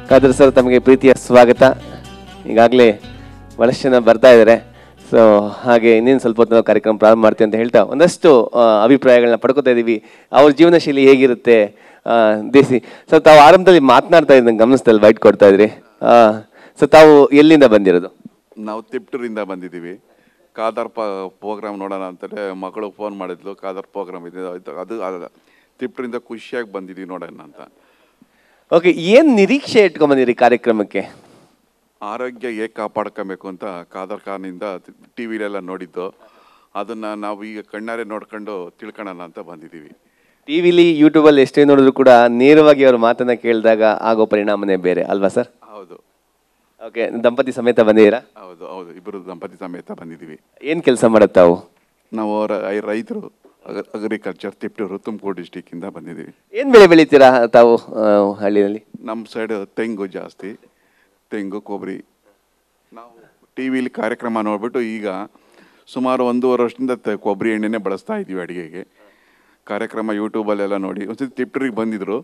Khader sir ತಮಗೆ ಪ್ರೀತಿಯ ಸ್ವಾಗತ. ಈಗಾಗಲೇ ಬಹಳಷ್ಟು ಜನ ಬರ್ತಾ ಇದ್ದಾರೆ. ಸೊ ಹಾಗೆ ಇನ್ನೇನು ಸ್ವಲ್ಪ ಹೊತ್ತು ನಾವು ಕಾರ್ಯಕ್ರಮ ಪ್ರಾರಂಭ ಮಾಡ್ತೀವಿ ಅಂತ ಹೇಳ್ತಾ ಒಂದಷ್ಟು ಅಭಿಪ್ರಾಯಗಳನ್ನ ಪಡ್ಕೋತಾ ಇದ್ದೀವಿ. ಅವ್ರ ಜೀವನ ಶೈಲಿ ಹೇಗಿರುತ್ತೆ ದೇಸಿ. ಸೊ ತಾವು ಆರಂಭದಲ್ಲಿ ಮಾತನಾಡ್ತಾ ಇದ್ದಂಗೆ ಗಮನಿಸ್ದಲ್ಲಿ ಬೈಟ್ ಕೊಡ್ತಾ ಇದ್ರಿ. ಸೊ ತಾವು ಎಲ್ಲಿಂದ ಬಂದಿರೋದು? ನಾವು ತಿಪ್ಟೂರಿಂದ ಬಂದಿದ್ದೀವಿ. ಖಾದರ್ ಪ್ರೋಗ್ರಾಮ್ ನೋಡೋಣ ಅಂತಲೇ ಮಗಳು ಫೋನ್ ಮಾಡಿದ್ಲು, ಖಾದರ್ ಪ್ರೋಗ್ರಾಮ್ ಇದೆ ಅದು ತಿಪ್ಟೂರಿಂದ ಖುಷಿಯಾಗಿ ಬಂದಿದ್ದೀವಿ ನೋಡೋಣ ಅಂತ. ಓಕೆ, ಏನು ನಿರೀಕ್ಷೆ ಇಟ್ಕೊಂಡ್ಬಂದಿರಿ ಕಾರ್ಯಕ್ರಮಕ್ಕೆ? ಆರೋಗ್ಯ ಹೇಗೆ ಕಾಪಾಡ್ಕೊಬೇಕು ಅಂತ ಖಾದರ್ ಖಾನಿಂದ ಟಿ ವಿಲೆಲ್ಲ ನೋಡಿದ್ದು, ಅದನ್ನು ನಾವು ಈಗ ಕಣ್ಣಾರೆ ನೋಡ್ಕೊಂಡು ತಿಳ್ಕೊಳ್ಳೋಣ ಅಂತ ಬಂದಿದ್ದೀವಿ. ಟಿ ವಿಲಿ ಯೂಟ್ಯೂಬಲ್ಲಿ ಎಷ್ಟೇ ನೋಡಿದ್ರು ಕೂಡ ನೇರವಾಗಿ ಅವ್ರ ಮಾತನ್ನು ಕೇಳಿದಾಗ ಆಗೋ ಪರಿಣಾಮನೇ ಬೇರೆ ಅಲ್ವಾ ಸರ್? ಹೌದು. ಓಕೆ, ದಂಪತಿ ಸಮೇತ ಬಂದಿದ್ದೀರಾ? ಹೌದು ಹೌದು, ಇಬ್ಬರು ದಂಪತಿ ಸಮೇತ ಬಂದಿದ್ದೀವಿ. ಏನು ಕೆಲಸ ಮಾಡುತ್ತೆ ತಾವು? ನಾವು ರೈತರು, ಅಗ್ರಿಕಲ್ಚರ್, ತಿಪ್ಟೂರು, ತುಮಕೂರು ಡಿಸ್ಟಿಕ್ಕಿಂದ ಬಂದಿದ್ದೀವಿ. ಏನು ಬೆಳೆ ಬೆಳಿತೀರಾ ತಾವು ಹಳ್ಳಿಯಲ್ಲಿ? ನಮ್ಮ ಸೈಡ್ ತೆಂಗು ಜಾಸ್ತಿ, ತೆಂಗು, ಕೊಬ್ಬರಿ. ನಾವು ಟಿ ವಿಲಿ ಕಾರ್ಯಕ್ರಮ ನೋಡಿಬಿಟ್ಟು ಈಗ ಸುಮಾರು 1.5 ವರ್ಷದಿಂದ ಕೊಬ್ಬರಿ ಎಣ್ಣೆನೇ ಬಳಸ್ತಾ ಇದ್ದೀವಿ ಅಡುಗೆಗೆ. ಕಾರ್ಯಕ್ರಮ ಯೂಟ್ಯೂಬಲ್ಲೆಲ್ಲ ನೋಡಿ ಒಂದ್ಸತಿ ತಿಪ್ಟೂರಿಗೆ ಬಂದಿದ್ದರು.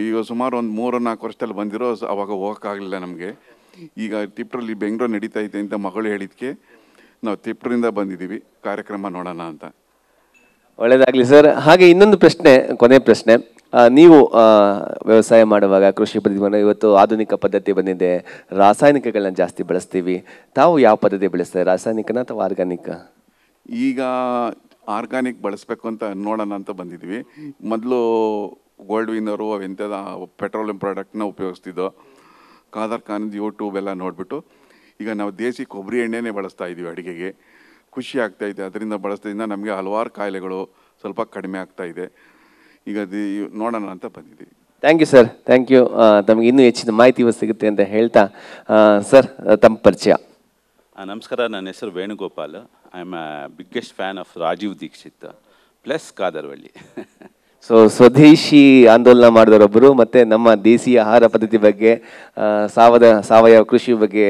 ಈಗ ಸುಮಾರು ಒಂದು 3-4 ವರ್ಷದಲ್ಲಿ ಬಂದಿರೋ, ಅವಾಗ ಹೋಗೋಕ್ಕಾಗಲಿಲ್ಲ ನಮಗೆ. ಈಗ ತಿಪ್ಟೂರಲ್ಲಿ ಬೆಂಗಳೂರು ನಡೀತಾ ಐತೆ ಅಂತ ಮಗಳು ಹೇಳಿದ್ದಕ್ಕೆ ನಾವು ತಿಪ್ಟೂರಿಂದ ಬಂದಿದ್ದೀವಿ ಕಾರ್ಯಕ್ರಮ ನೋಡೋಣ ಅಂತ. ಒಳ್ಳೆಯದಾಗಲಿ ಸರ್. ಹಾಗೆ ಇನ್ನೊಂದು ಪ್ರಶ್ನೆ, ಕೊನೆ ಪ್ರಶ್ನೆ. ನೀವು ವ್ಯವಸಾಯ ಮಾಡುವಾಗ, ಕೃಷಿ ಪದ್ಧತಿ ಇವತ್ತು ಆಧುನಿಕ ಪದ್ಧತಿ ಬಂದಿದೆ, ರಾಸಾಯನಿಕಗಳನ್ನ ಜಾಸ್ತಿ ಬಳಸ್ತೀವಿ. ತಾವು ಯಾವ ಪದ್ಧತಿ ಬೆಳೆಸ್ತಾರೆ, ರಾಸಾಯನಿಕನ ಅಥವಾ ಆರ್ಗ್ಯಾನಿಕ್? ಈಗ ಆರ್ಗ್ಯಾನಿಕ್ ಬಳಸಬೇಕು ಅಂತ ನೋಡೋಣ ಅಂತ ಬಂದಿದ್ವಿ. ಮೊದಲು ಗೋಲ್ಡ್ ವಿನ್ನರು ಅವೆಂಥದ ಪೆಟ್ರೋಲಿಯಂ ಪ್ರಾಡಕ್ಟ್ನ ಉಪಯೋಗಿಸ್ತಿದ್ದೋ. ಖಾದರ್ ಖಾನಿಂದ ಯೂಟ್ಯೂಬ್ ಎಲ್ಲ ನೋಡಿಬಿಟ್ಟು ಈಗ ನಾವು ದೇಸಿ ಕೊಬ್ಬರಿ ಎಣ್ಣೆನೇ ಬಳಸ್ತಾ ಇದ್ದೀವಿ ಅಡುಗೆಗೆ. ಖುಷಿ ಆಗ್ತಾಯಿದೆ, ಅದರಿಂದ ಬಳಸೋದ್ರಿಂದ ನಮಗೆ ಹಲವಾರು ಕಾಯಿಲೆಗಳು ಸ್ವಲ್ಪ ಕಡಿಮೆ ಆಗ್ತಾಯಿದೆ. ಈಗ ನೋಡೋಣ ಅಂತ ಬಂದಿದ್ದೀವಿ. Thank you sir, thank you. ತಮಗೆ ಇನ್ನೂ ಹೆಚ್ಚಿನ ಮಾಹಿತಿ ಸಿಗುತ್ತೆ ಅಂತ ಹೇಳ್ತಾ ಸರ್ ತಮ್ಮ ಪರಿಚಯ. ನಮಸ್ಕಾರ, ನನ್ನ ಹೆಸರು Venugopal. I am a biggest fan of Rajiv Dixit plus Kadarvalli. So swadeshi ಆಂದೋಲನ ಮಾಡಿದವರೊಬ್ಬರು, ಮತ್ತು ನಮ್ಮ ದೇಶೀಯ ಆಹಾರ ಪದ್ಧತಿ ಬಗ್ಗೆ, ಸಾವಯವ ಕೃಷಿ ಬಗ್ಗೆ,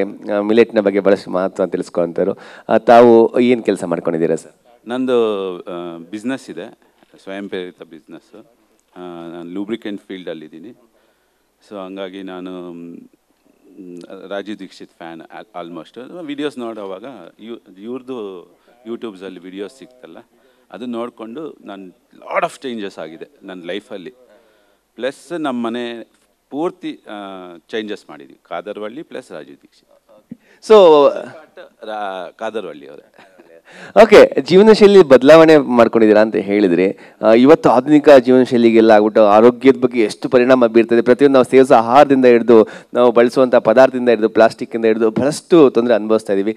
ಮಿಲೆಟ್ನ ಬಗ್ಗೆ ಭಾಳಷ್ಟು ಮಹತ್ವ ತಿಳಿಸ್ಕೊಂತರು. ತಾವು ಏನು ಕೆಲಸ ಮಾಡ್ಕೊಂಡಿದ್ದೀರಾ ಸರ್? ನಂದು ಬಿಸ್ನೆಸ್ ಇದೆ, ಸ್ವಯಂ ಪ್ರೇರಿತ ಬಿಸ್ನೆಸ್ಸು. ನಾನು ಲೂಬ್ರಿಕೆಂಟ್ ಫೀಲ್ಡಲ್ಲಿದ್ದೀನಿ. ಸೊ ಹಂಗಾಗಿ ನಾನು Rajiv Dixit fan almost. Videos ನೋಡೋವಾಗ ಇವ್ರದ್ದು ಯೂಟ್ಯೂಬ್ಸಲ್ಲಿ ವಿಡಿಯೋಸ್ ಸಿಗ್ತಲ್ಲ, ಅದು ನೋಡಿಕೊಂಡು ನಾನು ಲಾಟ್ ಆಫ್ ಚೇಂಜಸ್ ಆಗಿದೆ ನನ್ನ ಲೈಫಲ್ಲಿ. ಪ್ಲಸ್ ನಮ್ಮ ಮನೆ ಪೂರ್ತಿ ಚೇಂಜಸ್ ಮಾಡಿದ್ವಿ. ಕಾದರ್ವಳ್ಳಿ ಪ್ಲಸ್ ರಾಜೀವ್ ದೀಕ್ಷಿತ್. ಸೊ ಕಾದರ್ವಳ್ಳಿ ಅವರೇ. ಓಕೆ, ಜೀವನ ಶೈಲಿ ಬದಲಾವಣೆ ಮಾಡ್ಕೊಂಡಿದ್ದೀರಾ ಅಂತ ಹೇಳಿದ್ರಿ. ಇವತ್ತು ಆಧುನಿಕ ಜೀವನ ಶೈಲಿಗೆಲ್ಲ ಆಗ್ಬಿಟ್ಟು ಆರೋಗ್ಯದ ಬಗ್ಗೆ ಎಷ್ಟು ಪರಿಣಾಮ ಬೀರ್ತದೆ. ಪ್ರತಿಯೊಂದು ನಾವು ಸೇವಿಸೋ ಆಹಾರದಿಂದ ಹಿಡಿದು, ನಾವು ಬಳಸುವಂಥ ಪದಾರ್ಥದಿಂದ ಹಿಡಿದು, ಪ್ಲಾಸ್ಟಿಕ್ಕಿಂದ ಹಿಡಿದು ಬಹಳಷ್ಟು ತೊಂದರೆ ಅನುಭವಿಸ್ತಾ ಇದ್ದೀವಿ.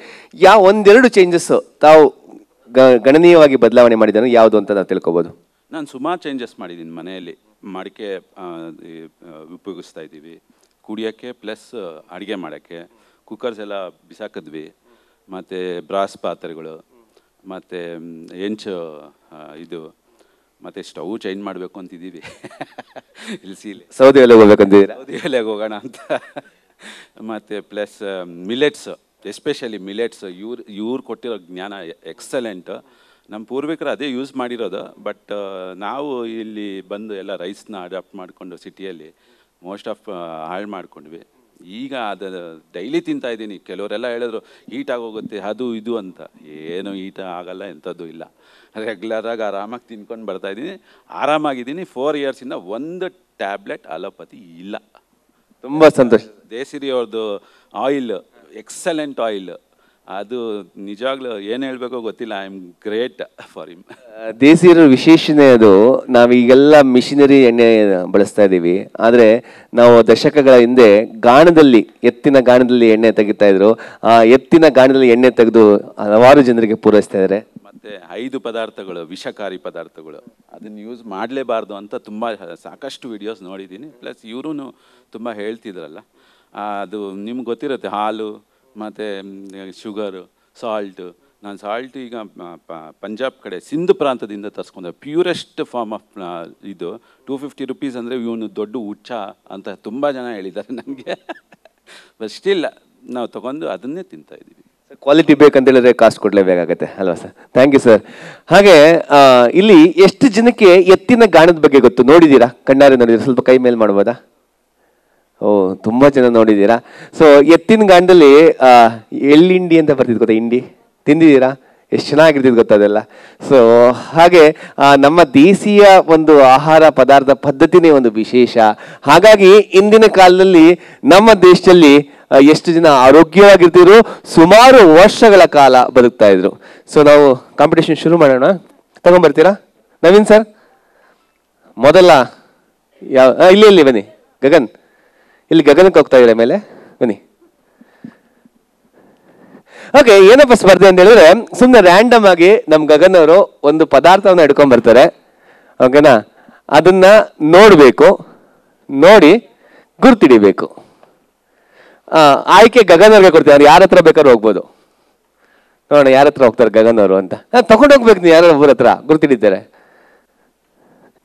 ಒಂದೆರಡು ಚೇಂಜಸ್ಸು ತಾವು ಗಣನೀಯವಾಗಿ ಬದಲಾವಣೆ ಮಾಡಿದ್ದಾನೆ ಯಾವುದು ಅಂತ ನಾವು ತಿಳ್ಕೊಬೋದು? ನಾನು ಸುಮಾರು ಚೇಂಜಸ್ ಮಾಡಿದ್ದೀನಿ ಮನೆಯಲ್ಲಿ. ಮಡಿಕೆ ಉಪಯೋಗಿಸ್ತಾ ಇದ್ದೀವಿ ಕುಡಿಯೋಕ್ಕೆ, ಪ್ಲಸ್ ಅಡುಗೆ ಮಾಡೋಕ್ಕೆ. ಕುಕ್ಕರ್ಸ್ ಎಲ್ಲ ಬಿಸಾಕಿದ್ವಿ, ಮತ್ತು ಬ್ರಾಸ್ ಪಾತ್ರೆಗಳು, ಮತ್ತು ಹೆಂಚು ಇದು, ಮತ್ತು ಸ್ಟವ್ ಚೇಂಜ್ ಮಾಡಬೇಕು ಅಂತಿದ್ದೀವಿ. ಸೌದಿ ಒಲೆಗೆ ಹೋಗ್ಬೇಕಂತಿದ್ದೀರಾ? ಸೌದಿ ಒಲೆಗೆ ಹೋಗೋಣ ಅಂತ. ಮತ್ತು ಪ್ಲಸ್ ಮಿಲೆಟ್ಸ್, ಎಸ್ಪೆಷಲಿ ಮಿಲೆಟ್ಸ್, ಇವ್ರು ಕೊಟ್ಟಿರೋ ಜ್ಞಾನ ಎಕ್ಸಲೆಂಟ್. ನಮ್ಮ ಪೂರ್ವಿಕರು ಅದೇ ಯೂಸ್ ಮಾಡಿರೋದು. ಬಟ್ ನಾವು ಇಲ್ಲಿ ಬಂದು ಎಲ್ಲ ರೈಸ್ನ ಅಡಾಪ್ಟ್ ಮಾಡಿಕೊಂಡು ಸಿಟಿಯಲ್ಲಿ ಮೋಸ್ಟ್ ಆಫ್ ಹಾಳು ಮಾಡ್ಕೊಂಡ್ವಿ. ಈಗ ಅದು ಡೈಲಿ ತಿಂತಾಯಿದ್ದೀನಿ. ಕೆಲವರೆಲ್ಲ ಹೇಳಿದ್ರು ಹೀಟ್ ಆಗೋಗುತ್ತೆ ಅದು ಇದು ಅಂತ. ಏನು ಹೀಟ್ ಆಗಲ್ಲ, ಎಂಥದ್ದು ಇಲ್ಲ. ರೆಗ್ಯುಲರಾಗಿ ಆರಾಮಾಗಿ ತಿನ್ಕೊಂಡು ಬರ್ತಾಯಿದ್ದೀನಿ, ಆರಾಮಾಗಿದ್ದೀನಿ. 4 ಇಯರ್ಸಿಂದ ಒಂದು ಟ್ಯಾಬ್ಲೆಟ್ ಅಲೋಪತಿ ಇಲ್ಲ. ತುಂಬ ಸಂತೋಷ. ದೇಸಿರಿ ಅವ್ರದ್ದು ಆಯಿಲ್, ಎಕ್ಸಲೆಂಟ್ ಆಯಿಲ್. ಅದು ನಿಜವಾಗ್ಲೂ ಏನು ಹೇಳಬೇಕೋ ಗೊತ್ತಿಲ್ಲ. I am great for him. ದೇಸಿಯರ ವಿಶೇಷಣೆ ಅದು. ನಾವೀಗೆಲ್ಲ ಮಿಷಿನರಿ ಎಣ್ಣೆ ಬಳಸ್ತಾ ಇದ್ದೀವಿ, ಆದರೆ ನಾವು ದಶಕಗಳ ಹಿಂದೆ ಗಾಣದಲ್ಲಿ, ಎತ್ತಿನ ಗಾಣದಲ್ಲಿ ಎಣ್ಣೆ ತೆಗಿತಾ ಇದ್ರು. ಆ ಎತ್ತಿನ ಗಾಣದಲ್ಲಿ ಎಣ್ಣೆ ತೆಗೆದು ಹಲವಾರು ಜನರಿಗೆ ಪೂರೈಸ್ತಾ ಇದ್ದಾರೆ. ಮತ್ತು 5 ಪದಾರ್ಥಗಳು, ವಿಷಕಾರಿ ಪದಾರ್ಥಗಳು, ಅದನ್ನು ಯೂಸ್ ಮಾಡಲೇಬಾರ್ದು ಅಂತ ಸಾಕಷ್ಟು ವಿಡಿಯೋಸ್ ನೋಡಿದ್ದೀನಿ. ಪ್ಲಸ್ ಇವರು ತುಂಬ ಹೇಳ್ತಿದ್ರಲ್ಲ, ಅದು ನಿಮ್ಗೆ ಗೊತ್ತಿರುತ್ತೆ. ಹಾಲು ಮತ್ತು ಶುಗರು, ಸಾಲ್ಟು. ನಾನು ಸಾಲ್ಟ್ ಈಗ ಪಂಜಾಬ್ ಕಡೆ ಸಿಂಧ್ ಪ್ರಾಂತದಿಂದ ತರಿಸ್ಕೊಂಡೆ. ಪ್ಯೂರೆಸ್ಟ್ ಫಾರ್ಮ್ ಆಫ್ ಇದು 250 ರುಪೀಸ್ ಅಂದರೆ ಇವನು ದೊಡ್ಡ ಹುಚ್ಚ ಅಂತ ತುಂಬ ಜನ ಹೇಳಿದ್ದಾರೆ ನನಗೆ. ಬಟ್ ಸ್ಟಿಲ್ ನಾವು ತೊಗೊಂಡು ಅದನ್ನೇ ತಿಂತಾಯಿದ್ದೀವಿ. ಕ್ವಾಲಿಟಿ ಬೇಕಂತ ಹೇಳಿದ್ರೆ ಕಾಸ್ಟ್ ಕೊಡಲೇಬೇಕಾಗತ್ತೆ ಅಲ್ವಾ ಸರ್? Thank you sir. ಹಾಗೆ ಇಲ್ಲಿ ಎಷ್ಟು ಜನಕ್ಕೆ ಎತ್ತಿನ ಗಾಣದ ಬಗ್ಗೆ ಗೊತ್ತು? ನೋಡಿದ್ದೀರಾ? ಕಣ್ಣಾರೆ ನೋಡಿದ್ದೀರಾ? ಸ್ವಲ್ಪ ಕೈ ಮೇಲೆ ಮಾಡ್ಬೋದಾ? ಓ ತುಂಬ ಜನ ನೋಡಿದ್ದೀರಾ. ಸೊ ಎತ್ತಿನ ಗಾಂಡಲ್ಲಿ ಎಳ್ಳಿಂಡಿ ಅಂತ ಬರ್ತಿದ್ದು ಗೊತ್ತಾ, ಇಂಡಿ ತಿಂದಿದ್ದೀರಾ? ಎಷ್ಟು ಚೆನ್ನಾಗಿರ್ತಿದ್ದು ಗೊತ್ತಾ ಅದೆಲ್ಲ. ಸೊ ಹಾಗೆ ನಮ್ಮ ದೇಶೀಯ ಒಂದು ಆಹಾರ ಪದಾರ್ಥ ಪದ್ಧತಿನೇ ಒಂದು ವಿಶೇಷ. ಹಾಗಾಗಿ ಇಂದಿನ ಕಾಲದಲ್ಲಿ ನಮ್ಮ ದೇಶದಲ್ಲಿ ಎಷ್ಟು ಜನ ಆರೋಗ್ಯವಾಗಿರ್ತಿದ್ರು, ಸುಮಾರು ವರ್ಷಗಳ ಕಾಲ ಬದುಕ್ತಾ ಇದ್ರು. ಸೊ ನಾವು ಕಾಂಪಿಟೇಷನ್ ಶುರು ಮಾಡೋಣ. ತಗೊಂಡ್ಬರ್ತೀರಾ ನವೀನ್ ಸರ್? ಮೊದಲ ಯಾವ ಇಲ್ಲಿ ಬನ್ನಿ. ಗಗನ್ ಇಲ್ಲಿ, ಗಗನಕ್ಕೆ ಹೋಗ್ತಾ ಇದ್ದಾರೆ ಮೇಲೆ ಬನ್ನಿ. ಓಕೆ, ಏನಪ್ಪ ಸ್ಪರ್ಧೆ ಅಂತ ಹೇಳಿದ್ರೆ, ಸುಮ್ಮನೆ ರ್ಯಾಂಡಮ್ ಆಗಿ ನಮ್ಮ ಗಗನ್ ಅವರು ಒಂದು ಪದಾರ್ಥವನ್ನು ಹಿಡ್ಕೊಂಡ್ ಬರ್ತಾರೆ. ಓಕೆನಾ? ಅದನ್ನ ನೋಡಬೇಕು, ನೋಡಿ ಗುರ್ತಿಡಿಬೇಕು. ಆಯ್ಕೆ ಗಗನ್ ಅವ್ರಿಗೆ ಕೊಡ್ತೀವಿ. ಅವ್ರು ಯಾರ ಹತ್ರ ಬೇಕಾದ್ರೂ ಹೋಗ್ಬೋದು. ನೋಡೋಣ ಯಾರ ಹತ್ರ ಹೋಗ್ತಾರೆ ಗಗನ್ ಅವರು ಅಂತ. ತಗೊಂಡು ಹೋಗ್ಬೇಕು. ನೀವು ಯಾರು ಒಬ್ಬರ ಹತ್ರ ಗುರ್ತಿಡಿದ್ದಾರೆ.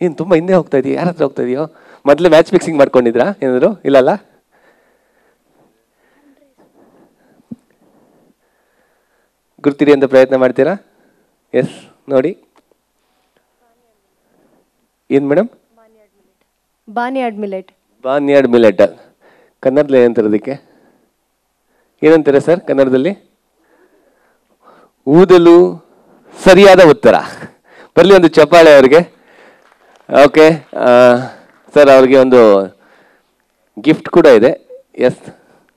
ನೀನು ತುಂಬ ಹಿಂದೆ ಹೋಗ್ತಾ ಇದೀಯ, ಯಾರ ಹತ್ರ ಹೋಗ್ತಾ ಇದೆಯೋ? ಮೊದಲೇ ಮ್ಯಾಚ್ ಫಿಕ್ಸಿಂಗ್ ಮಾಡ್ಕೊಂಡಿದ್ರಾ ಏನಾದ್ರು? ಇಲ್ಲಲ್ಲ, ಗುರ್ತಿಡಿ ಅಂತ ಪ್ರಯತ್ನ ಮಾಡ್ತೀರಾ? ಎಸ್, ನೋಡಿ. ಏನು madam? Barnyard millet. Barnyard millet. ಕನ್ನಡದಲ್ಲಿ ಏನಂತಾರೆ ಅದಕ್ಕೆ? ಏನಂತಾರೆ ಸರ್ ಕನ್ನಡದಲ್ಲಿ? ಊದಲು ಸರಿಯಾದ ಉತ್ತರ. ಬರಲಿ ಒಂದು ಚಪ್ಪಾಳೆ ಅವ್ರಿಗೆ. ಓಕೆ ಸರ್, ಅವ್ರಿಗೆ ಒಂದು ಗಿಫ್ಟ್ ಕೂಡ ಇದೆ. ಎಸ್,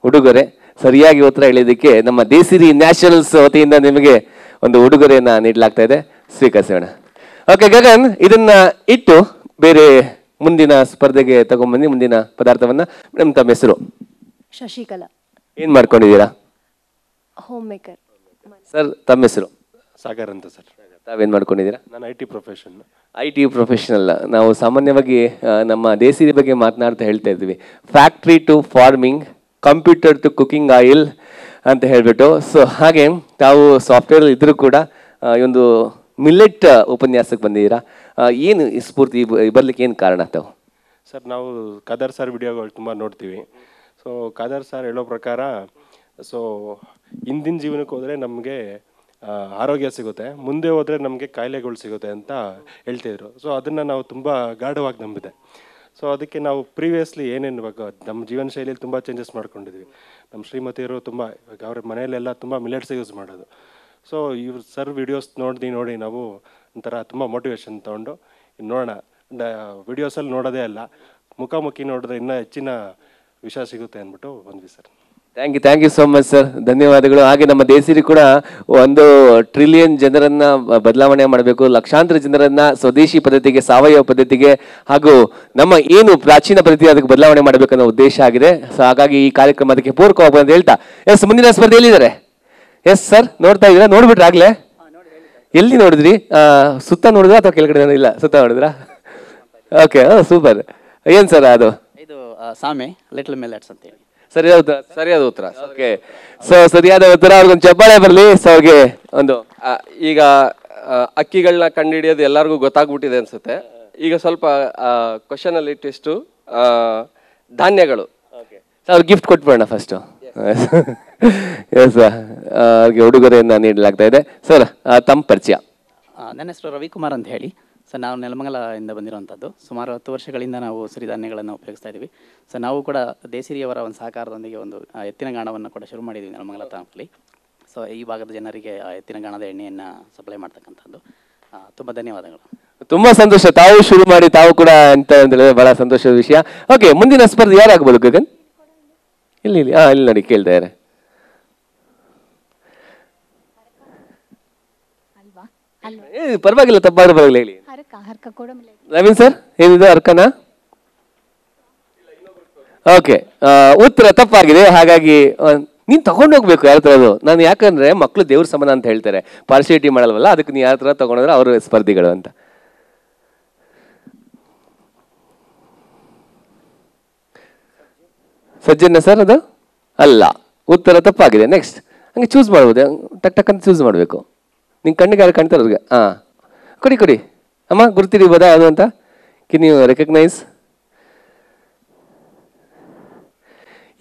ಉಡುಗೊರೆ. ಸರಿಯಾಗಿ ಉತ್ತರ ಹೇಳಿದ್ದಕ್ಕೆ ನಮ್ಮ ದೇಸಿರಿ ನ್ಯಾಷನಲ್ಸ್ ವತಿಯಿಂದ ನಿಮಗೆ ಒಂದು ಉಡುಗೊರೆಯನ್ನು ನೀಡಲಾಗ್ತಾ ಇದೆ, ಸ್ವೀಕರಿಸೋಣ. ಓಕೆ ಗಗನ್, ಇದನ್ನ ಇಟ್ಟು ಬೇರೆ ಮುಂದಿನ ಸ್ಪರ್ಧೆಗೆ ತಗೊಂಡ್ಬನ್ನಿ ಮುಂದಿನ ಪದಾರ್ಥವನ್ನ. ಮೇಡಮ್ ತಮ್ಮ ಹೆಸರು? ಶಶಿಕಲಾ. ಏನ್ ಮಾಡ್ಕೊಂಡಿದ್ದೀರಾ? Home maker. ಸರ್ ತಮ್ಮ ಹೆಸರು? ಸಾಗರ್ ಅಂತ ಸರ್. ತಾವೇನ್ ಮಾಡ್ಕೊಂಡಿದ್ದೀರಾ? ನಾನು IT ಪ್ರೊಫೆಷನ್. IT professional. ನಾವು ಸಾಮಾನ್ಯವಾಗಿ ನಮ್ಮ ದೇಸಿರಿ ಬಗ್ಗೆ ಮಾತನಾಡ್ತಾ ಹೇಳ್ತಾ ಇದ್ವಿ, factory to farming, computer to cooking oil ಅಂತ ಹೇಳ್ಬಿಟ್ಟು. ಸೊ ಹಾಗೆ ತಾವು ಸಾಫ್ಟ್ವೇರ್ ಇದ್ರೂ ಕೂಡ ಈ ಒಂದು ಮಿಲ್ಲೆಟ್ ಉಪನ್ಯಾಸಕ್ಕೆ ಬಂದಿದ್ದೀರಾ. ಏನು ಸ್ಫೂರ್ತಿ ಬರ್ಲಿಕ್ಕೆ ಏನು ಕಾರಣ ತಾವು? ಸರ್, ನಾವು ಖದರ್ ಸರ್ ವಿಡಿಯೋಗಳು ತುಂಬ ನೋಡ್ತೀವಿ. ಸೊ ಖದರ್ ಸರ್ ಹೇಳೋ ಪ್ರಕಾರ, ಸೊ ಹಿಂದಿನ ಜೀವನಕ್ಕೆ ಹೋದರೆ ನಮಗೆ ಆರೋಗ್ಯ ಸಿಗುತ್ತೆ, ಮುಂದೆ ಹೋದರೆ ನಮಗೆ ಕಾಯಿಲೆಗಳು ಸಿಗುತ್ತೆ ಅಂತ ಹೇಳ್ತಿದ್ರು. ಸೊ ಅದನ್ನು ನಾವು ತುಂಬ ಗಾಢವಾಗಿ ನಂಬಿದೆ. ಸೊ ಅದಕ್ಕೆ ನಾವು ಪ್ರೀವಿಯಸ್ಲಿ ಏನೇನು ಇವಾಗ ನಮ್ಮ ಜೀವನ ಶೈಲಿಯಲ್ಲಿ ತುಂಬ ಚೇಂಜಸ್ ಮಾಡ್ಕೊಂಡಿದ್ವಿ. ನಮ್ಮ ಶ್ರೀಮತಿಯವರು ತುಂಬ ಇವಾಗ ಅವ್ರ ಮನೆಯಲ್ಲೆಲ್ಲ ತುಂಬ ಮಿಲೆಟ್ಸ್ ಯೂಸ್ ಮಾಡೋದು. ಸೊ ಇವ್ರು ಸರ್ ವಿಡಿಯೋಸ್ ನೋಡಿ ನಾವು ಒಂಥರ ತುಂಬ ಮೋಟಿವೇಶನ್ ತೊಗೊಂಡು ನೋಡೋಣ. ವಿಡಿಯೋಸಲ್ಲಿ ನೋಡೋದೇ ಅಲ್ಲ, ಮುಖಾಮುಖಿ ನೋಡಿದ್ರೆ ಇನ್ನೂ ಹೆಚ್ಚಿನ ವಿಷಯ ಸಿಗುತ್ತೆ ಅಂದ್ಬಿಟ್ಟು ಬಂದ್ವಿ ಸರ್. Thank you so much sir, ಧನ್ಯವಾದಗಳು. ಹಾಗೆ ನಮ್ಮ ದೇಸಿರಿ ಕೂಡ 1 ಟ್ರಿಲಿಯನ್ ಜನರನ್ನ ಬದಲಾವಣೆ ಮಾಡಬೇಕು, ಲಕ್ಷಾಂತರ ಜನರನ್ನ ಸ್ವದೇಶಿ ಪದ್ಧತಿಗೆ, ಸಾವಯವ ಪದ್ಧತಿಗೆ ಹಾಗೂ ನಮ್ಮ ಏನು ಪ್ರಾಚೀನ ಪದ್ಧತಿ ಅದಕ್ಕೆ ಬದಲಾವಣೆ ಮಾಡಬೇಕನ್ನೋ ಉದ್ದೇಶ ಆಗಿದೆ. ಸೊ ಹಾಗಾಗಿ ಈ ಕಾರ್ಯಕ್ರಮ ಅದಕ್ಕೆ ಪೂರಕವಾಗಬೇಕು ಅಂತ ಹೇಳ್ತಾ, ಎಸ್ ಮುಂದಿನ ಸ್ಪರ್ಧೆ ಎಲ್ಲಿದ್ದಾರೆ? ಎಸ್ ಸರ್, ನೋಡ್ತಾ ಇದ್ದೀರಾ? ನೋಡ್ಬಿಟ್ರೆ ಆಗ್ಲೇ? ಎಲ್ಲಿ ನೋಡಿದ್ರಿ? ಸುತ್ತ ನೋಡಿದ್ರಾ ಅಥವಾ ಕೆಳಗಡೆ? ಇಲ್ಲ, ಸುತ್ತ ನೋಡಿದ್ರಾ? Okay, super. ಏನ್ ಸರ್ ಅದು? ಇದು ಸಾಮೆ ಲಿಟಲ್ ಮಿಲೆಟ್ಸ್ ಅಂತ ಹೇಳಿ. ಸರಿಯಾದ ಉತ್ತರ. ಓಕೆ, ಸೊ ಸರಿಯಾದ ಉತ್ತರ. ಅವ್ರಿಗೊಂದು ಚಪ್ಪಾಳೆ ಬರಲಿ. ಸೊ ಅವ್ರಿಗೆ ಒಂದು ಈಗ ಅಕ್ಕಿಗಳನ್ನ ಕಂಡುಹಿಡಿಯೋದು ಎಲ್ಲರಿಗೂ ಗೊತ್ತಾಗ್ಬಿಟ್ಟಿದೆ ಅನ್ಸುತ್ತೆ. ಈಗ ಸ್ವಲ್ಪ ಕ್ವಶನ್ ಅಲ್ಲಿ ಟ್ವಿಸ್ಟು, ಧಾನ್ಯಗಳು. ಅವ್ರಿಗೆ ಗಿಫ್ಟ್ ಕೊಟ್ಬಿಡೋಣ ಫಸ್ಟು. ಎಸ್, ಅವ್ರಿಗೆ ಉಡುಗೊರೆಯನ್ನು ನೀಡಲಾಗ್ತಾ ಇದೆ. ಸರ್ ತಮ್ಮ ಪರಿಚಯ? ನನ್ನ ಹೆಸರು ರವಿಕುಮಾರ್ ಅಂತ ಹೇಳಿ. ಸರ್, ನಾವು ನೆಲಮಂಗಲದಿಂದ ಬಂದಿರುವಂಥದ್ದು. ಸುಮಾರು 10 ವರ್ಷಗಳಿಂದ ನಾವು ಸಿರಿಧಾನ್ಯಗಳನ್ನು ಉಪಯೋಗಿಸ್ತಾ ಇದ್ದೀವಿ. ಸೊ ನಾವು ಕೂಡ ದೇಸಿರಿಯವರ ಒಂದು ಸಹಕಾರದೊಂದಿಗೆ ಒಂದು ಎತ್ತಿನ ಗಾಣವನ್ನು ಕೂಡ ಶುರು ಮಾಡಿದ್ದೀವಿ ನೆಲಮಂಗಲ ತಾಲೂಕಲ್ಲಿ. ಸೊ ಈ ಭಾಗದ ಜನರಿಗೆ ಎತ್ತಿನ ಗಾಣದ ಎಣ್ಣೆಯನ್ನು ಸಪ್ಲೈ ಮಾಡ್ತಕ್ಕಂಥದ್ದು. ತುಂಬ ಧನ್ಯವಾದಗಳು. ತುಂಬಾ ಸಂತೋಷ, ತಾವು ಶುರು ಮಾಡಿ ತಾವು ಕೂಡ ಅಂತ ಹೇಳಿದ್ರೆ ಬಹಳ ಸಂತೋಷದ ವಿಷಯ. ಓಕೆ, ಮುಂದಿನ ಸ್ಪರ್ಧೆ ಯಾರಾಗ್ಬೋದು ಗಗನ್? ಇಲ್ಲಿ ಇಲ್ಲಿ ನೋಡಿ ಕೇಳ್ತಾ ಇದ್ದಾರೆ. ಪರವಾಗಿಲ್ಲ, ತಪ್ಪಾದ್ರೂ ಪರವಾಗಿಲ್ಲ, ಹೇಳಿ. ನವೀನ್ ಸರ್, ಏನಿದೆ ಅರ್ಕನಾ? ಓಕೆ, ಉತ್ತರ ತಪ್ಪಾಗಿದೆ. ಹಾಗಾಗಿ ನೀನ್ ತಗೊಂಡೋಗ್ಬೇಕು ಯಾರ ಹತ್ರ. ಅದು ನಾನು ಯಾಕಂದ್ರೆ ಮಕ್ಕಳು ದೇವ್ರ ಸಮಾನ ಅಂತ ಹೇಳ್ತಾರೆ, ಪಾರ್ಶಿಯಾಲಿಟಿ ಮಾಡಲ್ವಲ್ಲ, ಅದಕ್ಕೆ ನೀ ಯಾರ ಹತ್ರ ತಗೊಂಡ್ರೆ ಅವರು ಸ್ಪರ್ಧಿಗಳು ಅಂತ. ಸಜ್ಜನ ಸರ್ ಅದು ಅಲ್ಲ, ಉತ್ತರ ತಪ್ಪಾಗಿದೆ. ನೆಕ್ಸ್ಟ್, ಹಂಗೆ ಚೂಸ್ ಮಾಡ್ಬೋದು, ಟಕ್ ಟಕ್ ಅಂತ ಚೂಸ್ ಮಾಡಬೇಕು. ನಿಂಗೆ ಕಣ್ಣಿಗೆ ಯಾರು ಕಾಣ್ತಾರೆ ಅವ್ರಿಗೆ? ಕೊಡಿ ಅಮ್ಮ, ಗುರ್ತಿಡಿಬೋದಾ ಅದು ಅಂತ? ಕಿನ್ ಯು ರೆಕಗ್ನೈಸ್?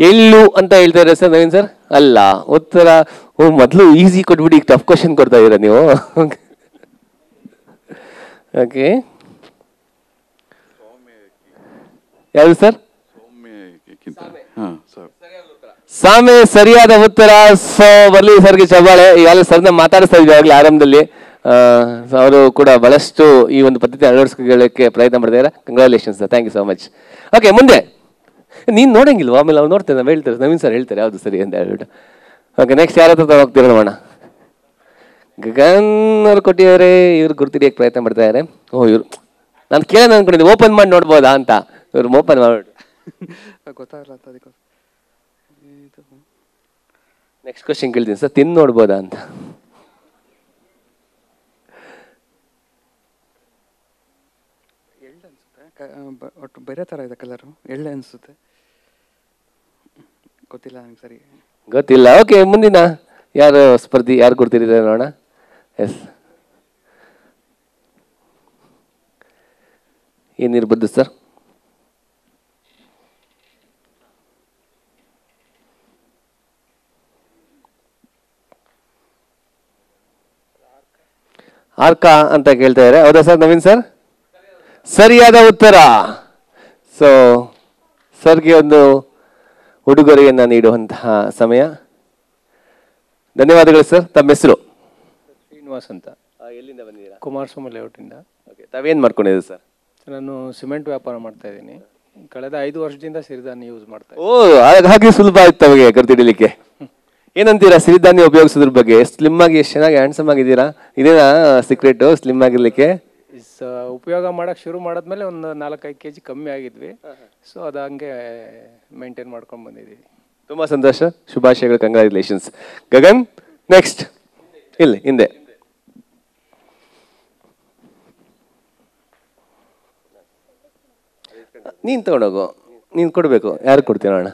ಎಳ್ಳು ಅಂತ ಹೇಳ್ತಾ ಇದ್ದಾರೆ ಸರ್. ನವೀನ್ ಸರ್ ಅಲ್ಲ, ಉತ್ತರ. ಮೊದಲು ಈಸಿ ಕೊಟ್ಬಿಟ್ಟು ಈಗ ಟಫ್ ಕ್ವಶನ್ ಕೊಡ್ತಾ ಇದ್ದೀರಾ ನೀವು. ಓಕೆ, ಯಾವುದು ಸರ್? ಅದಕ್ಕಿಂತ ಹಾಂ ಸರ್. ಸಾಮೆ ಸರಿಯಾದ ಉತ್ತರ. ಸೊ ಬರ್ಲಿ ಸರ್ಗೆ ಚಬಾಳೆ. ಈಗಾಗಲೇ ಸರ್ನ ಮಾತಾಡಿಸ್ತಾ ಇದ್ವಿ ಆಗಲೇ ಆರಂಭದಲ್ಲಿ. ಅವರು ಕೂಡ ಬಹಳಷ್ಟು ಈ ಒಂದು ಪದ್ಧತಿ ಅಳವಡಿಸ್ಕೊಳ್ಳಕ್ಕೆ ಪ್ರಯತ್ನ ಮಾಡ್ತಿದ್ದಾರೆ. Congratulations sir, thank you so much. Okay, ಮುಂದೆ ನೀನು ನೋಡಂಗಿಲ್ವಾ? ಆಮೇಲೆ ಅವ್ರು ನೋಡ್ತೇನೆ, ನಾವು ಹೇಳ್ತಾರೆ, ನವೀನ್ ಸರ್ ಹೇಳ್ತಾರೆ ಯಾವುದು ಸರಿ ಅಂತ ಹೇಳ್ಬಿಟ್ಟು. ಓಕೆ, ನೆಕ್ಸ್ಟ್ ಯಾರ ಹತ್ರ ಹೋಗ್ತೀರ ನೋಡೋಣ. ಗಗನ್ ಅವ್ರು ಕೊಟ್ಟಿದ್ದಾರೆ, ಇವ್ರು ಗುರ್ತಿಡಿಯಕ್ಕೆ ಪ್ರಯತ್ನ ಮಾಡ್ತಾ ಇದ್ದಾರೆ. ಓ ಇವ್ರು ನಾನು ಕೇಳೋಣ ಅನ್ಕೊಂಡಿದ್ದೆ, ಓಪನ್ ಮಾಡಿ ನೋಡ್ಬೋದಾ ಅಂತ. ಇವ್ರು ಓಪನ್ ಮಾಡ್ಬಿಟ್ಟು ಗೊತ್ತಾಗಲ್ಲ ಅಂತ ಅದಕ್ಕೆ ನೆಕ್ಸ್ಟ್ ಕ್ವಶನ್ ಕೇಳ್ತೀನಿ ಸರ್, ತಿಂದು ನೋಡ್ಬೋದಾ ಅಂತ. ಒಟ್ಟು ಬೇರೆ ಥರ ಇದೆ ಕಲರು, ಎಳ್ಳೆ ಅನಿಸುತ್ತೆ, ಗೊತ್ತಿಲ್ಲ ನನಗೆ ಸರಿ. ಗೊತ್ತಿಲ್ಲ. ಓಕೆ, ಮುಂದಿನ ಯಾರು ಸ್ಪರ್ಧಿ ಯಾರು ಕೊಡ್ತಿದ್ದಾರೆ ನೋಡೋಣ. ಎಸ್, ಏನಿರ್ಬೋದು ಸರ್? ಆರ್ಕಾ ಅಂತ ಕೇಳ್ತಾ ಇದ್ದಾರೆ, ಹೌದಾ ಸರ್? ನವೀನ್ ಸರ್ ಸರಿಯಾದ ಉತ್ತರ. ಸೊ ಸರ್ಗೆ ಒಂದು ಉಡುಗೊರೆಯನ್ನು ನೀಡುವಂತಹ ಸಮಯ. ಧನ್ಯವಾದಗಳು ಸರ್. ತಮ್ಮ ಹೆಸರು? ಶ್ರೀನಿವಾಸ್ ಅಂತ. ಎಲ್ಲಿಂದ ಬಂದಿದ್ದೀರಾ? ಕುಮಾರಸ್ವಾಮಿ ಲೇಔಟಿಂದ. ಓಕೆ, ತಾವೇನು ಮಾಡ್ಕೊಂಡಿದ್ದೀರಿ ಸರ್? ನಾನು ಸಿಮೆಂಟ್ ವ್ಯಾಪಾರ ಮಾಡ್ತಾ ಇದ್ದೀನಿ. ಕಳೆದ 5 ವರ್ಷದಿಂದ ಸಿರಿಧಾನ್ಯ ಯೂಸ್ ಮಾಡ್ತಾ ಇದ್ದೀನಿ. ಓ, ಹಾಗೆ ಸುಲಭ ಆಯ್ತು ತಮಗೆ ಗುರ್ತಿಡಿಲಿಕ್ಕೆ. ಏನಂತೀರಾ ಸಿರಿಧಾನ್ಯ ಉಪಯೋಗಿಸೋದ್ರ ಬಗ್ಗೆ? ಸ್ಲಿಮ್ ಆಗಿ ಎಷ್ಟು ಚೆನ್ನಾಗಿ ಹ್ಯಾಂಡ್ಸಮ್ ಆಗಿದ್ದೀರಾ. ಇದೇನಾ ಸೀಕ್ರೆಟು ಸ್ಲಿಮ್ ಆಗಿರ್ಲಿಕ್ಕೆ? ಉಪಯೋಗ ಮಾಡಕ್ಕೆ ಶುರು ಮಾಡಿದ್ಮೇಲೆ ಒಂದು 4-5 kg ಕಮ್ಮಿ ಆಗಿದ್ವಿ. ಸೊ ಅದು ಹಂಗೆ ಮೇಂಟೈನ್ ಮಾಡ್ಕೊಂಡು ಬಂದಿದ್ದೀವಿ. ತುಂಬ ಸಂತೋಷ, ಶುಭಾಶಯಗಳು, ಕಂಗ್ರ್ಯಾಚುಲೇಷನ್ಸ್. ಗಗನ್ ನೆಕ್ಸ್ಟ್. ಇಲ್ಲಿ ಹಿಂದೆ ನೀನು ತಗೊಂಡೋಗು, ನೀನು ಕೊಡಬೇಕು. ಯಾರು ಕೊಡ್ತೀವಿ ನೋಡೋಣ.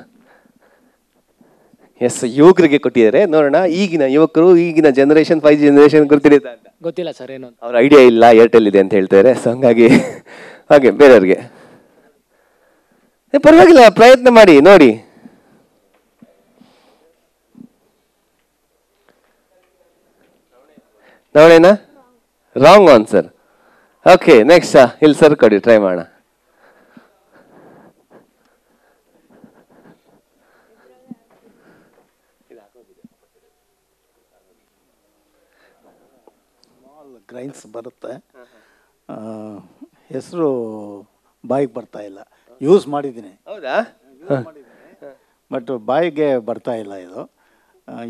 ಎಸ್, ಯುವಕರಿಗೆ ಕೊಟ್ಟಿದ್ದಾರೆ. ನೋಡೋಣ ಈಗಿನ ಯುವಕರು, ಈಗಿನ ಜನರೇಷನ್ 5G ಜನರೇಷನ್ ಗೊತ್ತಿದೆ ಅಂತ. ಗೊತ್ತಿಲ್ಲ ಸರ್ ಏನು. ಅವ್ರ ಐಡಿಯಾ ಇಲ್ಲ, ಏರ್ಟೆಲ್ ಇದೆ ಅಂತ ಹೇಳ್ತಾರೆ. ಸೊ ಹಂಗಾಗಿ ಹಾಗೆ ಬೇರೆಯವ್ರಿಗೆ ಪರವಾಗಿಲ್ಲ, ಪ್ರಯತ್ನ ಮಾಡಿ ನೋಡಿ. ನವಣೆನಾ? Wrong answer. ಓಕೆ, ನೆಕ್ಸ್ಟ್ ಇಲ್ಲಿ ಸರ್ ಕೊಡಿ, ಟ್ರೈ ಮಾಡೋಣ. ಗ್ರೈನ್ಸ್ ಬರುತ್ತೆ, ಹೆಸರು ಬಾಯಿಗೆ ಬರ್ತಾ ಇಲ್ಲ. ಯೂಸ್ ಮಾಡಿದ್ದೀನಿ. ಹೌದಾ? ಬಟ್ ಬಾಯಿಗೆ ಬರ್ತಾ ಇಲ್ಲ. ಇದು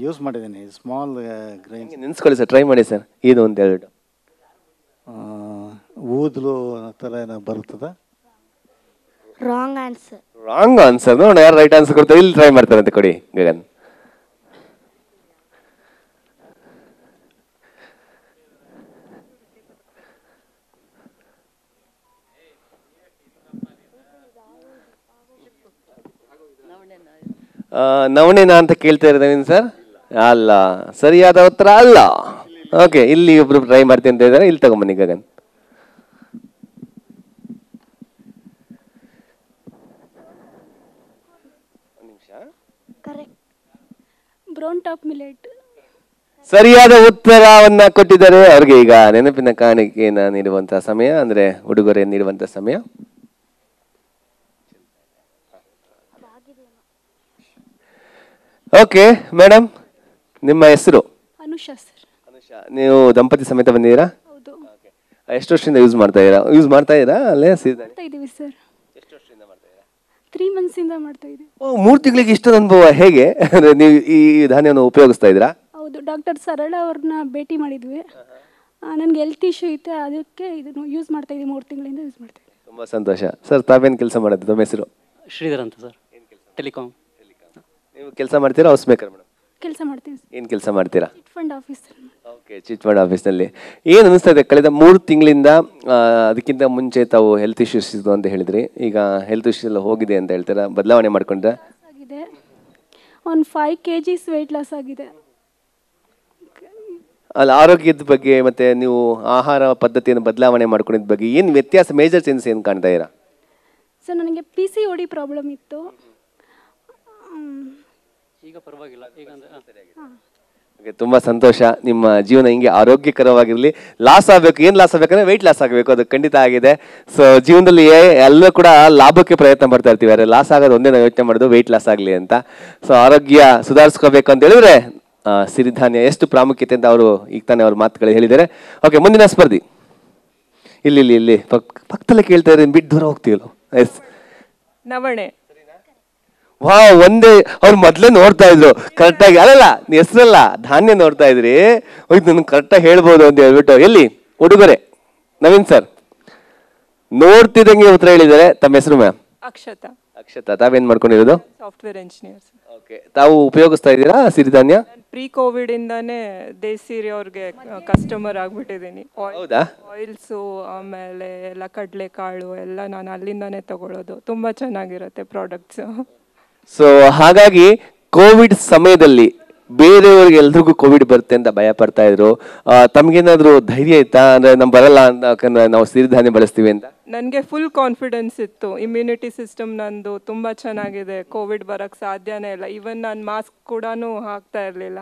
ಯೂಸ್ ಮಾಡಿದ್ದೀನಿ. Small grains. ನೆನ್ಸ್ಕೊಳ್ಳಿ ಸರ್, ಟ್ರೈ ಮಾಡಿ ಸರ್. ಇದು ಅಂತ ಹೇಳ್ಬಿಟ್ಟು ಊದಲು ಆ ಥರ ಏನೋ ಬರ್ತದ. Wrong answer. Wrong answer. ನೋಡೋಣ ಯಾರು ರೈಟ್ ಆನ್ಸರ್ ಕೊಡ್ತಾರೆ. ಇಲ್ಲಿ ಟ್ರೈ ಮಾಡ್ತಾರಂತೆ, ಕೊಡಿ ಗಗನ್. ನವಣೆನಾ ಅಂತ ಕೇಳ್ತಾ ಇದ್ದಾರೆ ಸರ್? ಅಲ್ಲ, ಸರಿಯಾದ ಉತ್ತರ ಅಲ್ಲ. ಓಕೆ, ಇಲ್ಲಿ ಒಬ್ರು ಟ್ರೈ ಮಾಡ್ತೀನಿ ಅಂತ ಇದ್ದಾರೆ. ಇಲ್ಲಿ ತಗೊಂಬನ್ನಿ ಗಗನ್. Brown top millet. ಸರಿಯಾದ ಉತ್ತರವನ್ನ ಕೊಟ್ಟಿದ್ದಾರೆ. ಅವ್ರಿಗೆ ಈಗ ನೆನಪಿನ ಕಾಣಿಕೆಯನ್ನ ನೀಡುವಂತಹ ಸಮಯ, ಅಂದ್ರೆ ಉಡುಗೊರೆ ನೀಡುವಂತಹ ಸಮಯ. ಓಕೆ ಮೇಡಮ್, ನಿಮ್ಮ ಹೆಸರು? ಅನುಷಾ ಸರ್. ಅನುಷಾ, ನೀವು ದಂಪತಿ ಸಮೇತ ಬಂದಿದ್ದೀರಾ? ಹೌದು. ಎಷ್ಟು ವರ್ಷದಿಂದ ಯೂಸ್ ಮಾಡ್ತಾ ಇದ್ದೀರಾ ಅಲ್ಲೇ ಮಾಡ್ತಾ ಇದೀವಿ ಸರ್. ಎಷ್ಟು ವರ್ಷದಿಂದ ಮಾಡ್ತಾ ಇದ್ದೀರಾ? 3 months ಇಂದ ಮಾಡ್ತಾ ಇದೀವಿ. ಓ, 3 ತಿಂಗಳಿಗೆ ಇಷ್ಟೊಂದು ಅನುಭವ. ಹೇಗೆ ಅಂದ್ರೆ ನೀವು ಈ ಧಾನ್ಯವನ್ನು ಉಪಯೋಗಿಸ್ತಾ ಇದ್ದೀರಾ? ಹೌದು, ಡಾಕ್ಟರ್ ಸರಳ ಅವ್ರನ್ನ ಭೇಟಿ ಮಾಡಿದ್ವಿ. ನನಗೆ ಹೆಲ್ತ್ ಇಶ್ಯೂ ಇತ್ತು, ಅದಕ್ಕೆ ಇದನ್ನು ಯೂಸ್ ಮಾಡ್ತಾ ಇದ್ದೀವಿ. 3 ತಿಂಗಳಿಂದ ಯೂಸ್ ಮಾಡ್ತಾ ಇದ್ದೀವಿ. ತುಂಬ ಸಂತೋಷ ಸರ್. ತಾವೇನು ಕೆಲಸ ಮಾಡೋದು? ತಮ್ಮ ಹೆಸರು? ಶ್ರೀಧರ್ ಅಂತ ಸರ್. ಟೆಲಿಕಾಂ. ನೀವು ಕೆಲಸ ಮಾಡ್ತೀರಾ? House maker madam? ಕೆಲಸ ಮಾಡ್ತೀನಿ. ಏನು ಕೆಲಸ ಮಾಡ್ತೀರಾ? Chit fund office. Okay, chit fund ಆಫೀಸ್ನಲ್ಲಿ. ಏನು ಅನಿಸ್ತಾ ಇದೆ ಕಳೆದ 3 ತಿಂಗಳಿಂದ? ಅದಕ್ಕಿಂತ ಮುಂಚೆ ತಾವು ಹೆಲ್ತ್ ಇಶ್ಯೂಸ್ ಇತ್ತು ಅಂತ ಹೇಳಿದ್ರಿ. ಈಗ ಹೆಲ್ತ್ ಇಶ್ಯೂಸ್ ಎಲ್ಲ ಹೋಗಿದೆ ಅಂತ ಹೇಳ್ತೀರಾ? ಬದಲಾವಣೆ ಮಾಡ್ಕೊಂಡ್ರೆ? ಆಗಿದೆ, ಒಂದು 5 kgs ವೆಯ್ಟ್ ಲಾಸ್ ಆಗಿದೆ. ಅಲ್ಲಿ ಆರೋಗ್ಯದ ಬಗ್ಗೆ ಮತ್ತೆ ನೀವು ಆಹಾರ ಪದ್ಧತಿಯನ್ನು ಬದಲಾವಣೆ ಮಾಡ್ಕೊಂಡಿದ್ದ ಬಗ್ಗೆ ಏನು ವ್ಯತ್ಯಾಸ, ಮೇಜರ್ ಚೇಂಜಸ್ ಏನು ಕಾಣ್ತಾ ಇದ್ದೀರಾ? ಸರ್, ನನಗೆ PCOD ಪ್ರಾಬ್ಲಮ್ ಇತ್ತು. ಈಗ ಪರವಾಗಿಲ್ಲ. ಈಗ ತುಂಬ ಸಂತೋಷ. ನಿಮ್ಮ ಜೀವನ ಹಿಂಗೆ ಆರೋಗ್ಯಕರವಾಗಿರಲಿ. ಲಾಸ್ ಆಗಬೇಕು, ಏನು ಲಾಸ್ ಆಗಬೇಕಂದ್ರೆ ವೆಯ್ಟ್ ಲಾಸ್ ಆಗಬೇಕು, ಅದು ಖಂಡಿತ ಆಗಿದೆ. ಸೊ ಜೀವನದಲ್ಲಿ ಎಲ್ಲೂ ಕೂಡ ಲಾಭಕ್ಕೆ ಪ್ರಯತ್ನ ಪಡ್ತಾ ಇರ್ತೀವಿ, ಆದರೆ ಲಾಸ್ ಆಗೋದು ಒಂದೇ ನಾವು ಯೋಚನೆ ಮಾಡೋದು ವೆಯ್ಟ್ ಲಾಸ್ ಆಗಲಿ ಅಂತ. ಸೊ ಆರೋಗ್ಯ ಸುಧಾರಿಸ್ಕೋಬೇಕು ಅಂತ ಹೇಳಿದ್ರೆ ಸಿರಿಧಾನ್ಯ ಎಷ್ಟು ಪ್ರಾಮುಖ್ಯತೆ ಅಂತ ಅವರು ಈಗ ತಾನೇ ಅವ್ರ ಮಾತುಗಳು ಹೇಳಿದ್ದಾರೆ. ಓಕೆ, ಮುಂದಿನ ಸ್ಪರ್ಧಿ ಇಲ್ಲಿ ಪಕ್ಕದಲ್ಲೇ ಕೇಳ್ತಾ ಇದ್ರೆ ಬಿಟ್ಟು ದೂರ ಹೋಗ್ತೀವಲ್ಲ. ಎಸ್, ನವಣೆ. ವಾ, ಒಂದೇ ಅವ್ರು ಮೊದ್ಲೇ ನೋಡ್ತಾ ಇದ್ರು ಕರೆಕ್ಟಾಗಿ. ಅಲ್ಲಲ್ಲ, ಹೆಸರಲ್ಲ, ಧಾನ್ಯ ನೋಡ್ತಾ ಇದ್ರಿ. ಹೋಯ್ತು, ನನ್ಗೆ ಕರೆಕ್ಟಾಗಿ ಹೇಳ್ಬೋದು ಅಂತ ಹೇಳ್ಬಿಟ್ಟು. ಎಲ್ಲಿ ಉಡುಗೊರೆ? ನವೀನ್ ಸರ್ ನೋಡ್ತಿದ್ದಂಗೆ ಉತ್ತರ ಹೇಳಿದ್ದಾರೆ. ತಮ್ಮ ಹೆಸರು ಮ್ಯಾಮ್? ಅಕ್ಷತಾ. ಅಕ್ಷತಾ, ತಾವೇನ್ ಮಾಡ್ಕೊಂಡಿರೋದು? Software engineer. ಓಕೆ, ತಾವು ಉಪಯೋಗಿಸ್ತಾ ಇದ್ದೀರಾ ಸಿರಿಧಾನ್ಯ? ಪ್ರೀ ಕೋವಿಡ್ ಇಂದಾನೆ ದೇಸಿರಿ ಅವ್ರಿಗೆ ಕಸ್ಟಮರ್ ಆಗ್ಬಿಟ್ಟಿದ್ದೀನಿ. ಹೌದಾ? ಆಯಿಲ್ಸು ಆಮೇಲೆ ಎಲ್ಲ ಕಡಲೆಕಾಳು ಎಲ್ಲ ನಾನು ಅಲ್ಲಿಂದಾನೆ ತಗೊಳ್ಳೋದು. ತುಂಬಾ ಚೆನ್ನಾಗಿರುತ್ತೆ ಪ್ರಾಡಕ್ಟ್ಸ್. ಸೊ ಹಾಗಾಗಿ ಕೋವಿಡ್ ಸಮಯದಲ್ಲಿ ಬೇರೆಯವ್ರಿಗೆ ಎಲ್ರಿಗೂ ಕೋವಿಡ್ ಬರುತ್ತೆ ಅಂತ ಭಯ ಪಡ್ತಾ ಇದ್ರು. ತಮ್ಗೇನಾದ್ರು ಧೈರ್ಯ ಇತ್ತಾ, ಅಂದ್ರೆ ನಮ್ ಬರಲ್ಲ ಅಂತ ನಾವು ಸಿರಿಧಾನ್ಯ ಬಳಸ್ತೀವಿ ಅಂತ? ನನಗೆ ಫುಲ್ ಕಾನ್ಫಿಡೆನ್ಸ್ ಇತ್ತು. ಇಮ್ಯುನಿಟಿ ಸಿಸ್ಟಮ್ ನಂದು ತುಂಬ ಚೆನ್ನಾಗಿದೆ, ಕೋವಿಡ್ ಬರೋಕ್ಕೆ ಸಾಧ್ಯನೇ ಇಲ್ಲ. ಈವನ್ ನಾನು ಮಾಸ್ಕ್ ಕೂಡ ಹಾಕ್ತಾ ಇರಲಿಲ್ಲ,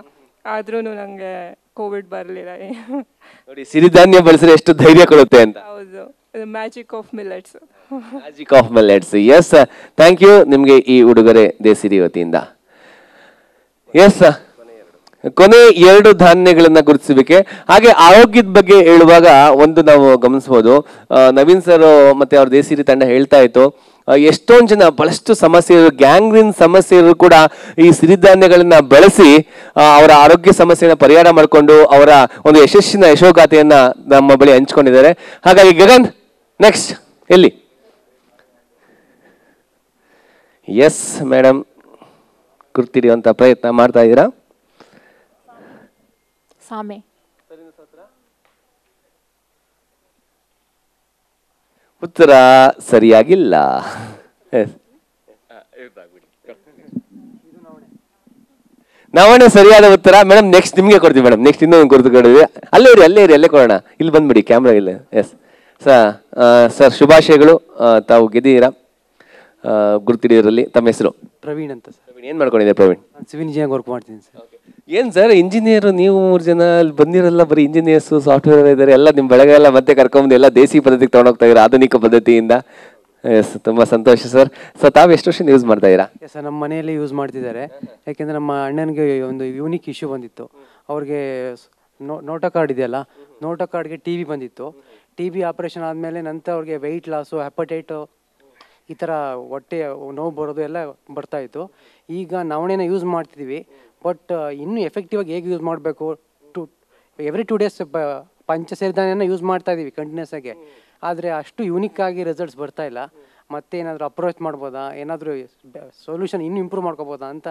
ಆದ್ರೂ ನನಗೆ ಕೋವಿಡ್ ಬರಲಿಲ್ಲ. ನೋಡಿ, ಸಿರಿಧಾನ್ಯ ಬಳಸಿದ್ರೆ ಎಷ್ಟು ಧೈರ್ಯ ಕೊಡುತ್ತೆ ಅಂತ. ಹೌದು, magic of millets. Magic of millets. Yes, thank you ನಿಮಗೆ ಈ ಉಡುಗೊರೆ ದೇಸಿರಿ ವತಿಯಿಂದ. ಎಸ್, ಕೊನೆ 2 ಧಾನ್ಯಗಳನ್ನ ಗುರುತಿಸಬೇಕೆ. ಹಾಗೆ ಆರೋಗ್ಯದ ಬಗ್ಗೆ ಹೇಳುವಾಗ ಒಂದು ನಾವು ಗಮನಿಸಬಹುದು, ನವೀನ್ ಸರ್ ಮತ್ತೆ ಅವ್ರ ದೇಸಿರಿ ತಂಡ ಹೇಳ್ತಾ ಇತ್ತು, ಎಷ್ಟೊಂದು ಜನ ಬಹಳಷ್ಟು ಸಮಸ್ಯೆ ಇರೋ, ಗ್ಯಾಂಗ್ರೀನ್ ಸಮಸ್ಯೆ ಇರೋ ಕೂಡ ಈ ಸಿರಿಧಾನ್ಯಗಳನ್ನ ಬಳಸಿ ಅವರ ಆರೋಗ್ಯ ಸಮಸ್ಯೆನ ಪರಿಹಾರ ಮಾಡಿಕೊಂಡು ಅವರ ಒಂದು ಯಶಸ್ಸಿನ ಯಶೋಗಾಥೆಯನ್ನ ನಮ್ಮ ಬಳಿ ಹಂಚ್ಕೊಂಡಿದ್ದಾರೆ. ಹಾಗಾಗಿ ಗಗನ್, ನೆಕ್ಸ್ಟ್ ಎಲ್ಲಿ? ಎಸ್ ಮೇಡಮ್, ಗುರ್ತಿಡಿಯುವಂತ ಪ್ರಯತ್ನ ಮಾಡ್ತಾ ಇದ್ದೀರಾ? ಸಾಮೆ. ಉತ್ತರ ಸರಿಯಾಗಿಲ್ಲ. ನವಣೆ ಸರಿಯಾದ ಉತ್ತರ ಮೇಡಮ್. ನೆಕ್ಸ್ಟ್ ನಿಮ್ಗೆ ಕೊಡ್ತೀವಿ ಮೇಡಮ್. ನೆಕ್ಸ್ಟ್ ಇನ್ನೊಂದು ಗುರುತು ಕೊಡಿದ್ವಿ. ಅಲ್ಲೇ ಕೊಡೋಣ. ಇಲ್ಲಿ ಬಂದ್ಬಿಡಿ, ಕ್ಯಾಮ್ರಾ ಇಲ್ಲ. ಎಸ್ ಸರ್, ಶುಭಾಶಯಗಳು. ತಾವು ಗೆದ್ದೀರಾ ಗುರುತಿಡಿಯೋದ್ರಲ್ಲಿ. ತಮ್ಮ ಹೆಸರು? ಪ್ರವೀಣ್ ಅಂತ ಸರ್. ಪ್ರವೀಣ್, ಏನ್ ಮಾಡ್ಕೊಂಡಿದ್ದೆ ಪ್ರವೀಣ್? ಸಿವಿಲ್ ಇಂಜಿನಿಯರ್ ವರ್ಕ್ ಮಾಡ್ತೀನಿ ಸರ್. ಏನ್ ಸರ್ ಇಂಜಿನಿಯರ್ ನೀವು? 3 ಜನ ಅಲ್ಲಿ ಬಂದಿರಲ್ಲ, ಬರೀ ಇಂಜಿನಿಯರ್ಸ್ ಸಾಫ್ಟ್ವೇರ್ ಇದ್ದಾರೆ. ಎಲ್ಲ ನಿಮ್ಮ ಬೆಳಗ್ಗೆಲ್ಲ ಮತ್ತೆ ಕರ್ಕೊಂಬಂದು ಎಲ್ಲ ದೇಸಿ ಪದ್ಧತಿಗೆ ತಗೊಂಡೋಗ್ತಾ ಇದ್ದಾರೆ, ಆಧುನಿಕ ಪದ್ಧತಿಯಿಂದ. ಎಸ್, ತುಂಬಾ ಸಂತೋಷ ಸರ್. ಸೊ ತಾವು ಎಷ್ಟು ವರ್ಷದಿಂದ ಯೂಸ್ ಮಾಡ್ತಾ ಇದ್ದೀರಾ? ಎಸ್ ಸರ್, ನಮ್ಮ ಮನೆಯಲ್ಲಿ ಯೂಸ್ ಮಾಡ್ತಿದ್ದಾರೆ. ಯಾಕೆಂದರೆ ನಮ್ಮ ಅಣ್ಣನಿಗೆ ಒಂದು ಯೂನಿಕ್ ಇಶ್ಯೂ ಬಂದಿತ್ತು. ಅವ್ರಿಗೆ ನೋಟೋ ಕಾರ್ಡ್ ಇದೆಯಲ್ಲ, ನೋಟೋ ಕಾರ್ಡ್ಗೆ TV ಬಂದಿತ್ತು. TV ಆಪ್ರೇಷನ್ ಆದಮೇಲೆ ನಂತರ ಅವ್ರಿಗೆ ವೆಯ್ಟ್ ಲಾಸು, ಹೆಪಟೈಟು, ಈ ಥರ ಹೊಟ್ಟೆ ನೋವು ಬರೋದು ಎಲ್ಲ ಬರ್ತಾಯಿತ್ತು. ಈಗ ನವಣೆನ ಯೂಸ್ ಮಾಡ್ತಿದ್ದೀವಿ. ಬಟ್ ಇನ್ನೂ ಎಫೆಕ್ಟಿವ್ ಆಗಿ ಹೇಗೆ ಯೂಸ್ ಮಾಡಬೇಕು, ಎವ್ರಿ 2 ಡೇಸ್ ಪಂಚ ಸಿರಿಧಾನ್ಯನ ಯೂಸ್ ಮಾಡ್ತಾ ಇದ್ದೀವಿ ಕಂಟಿನ್ಯೂಸ್ ಆಗಿ. ಆದರೆ ಅಷ್ಟು ಯೂನಿಕ್ ಆಗಿ ರಿಸಲ್ಟ್ಸ್ ಬರ್ತಾ ಇಲ್ಲ. ಮತ್ತೆ ಏನಾದರೂ ಅಪ್ರೋಚ್ ಮಾಡ್ಬೋದಾ, ಏನಾದರೂ ಸೊಲ್ಯೂಷನ್ ಇನ್ನೂ ಇಂಪ್ರೂವ್ ಮಾಡ್ಕೋಬೋದಾ ಅಂತ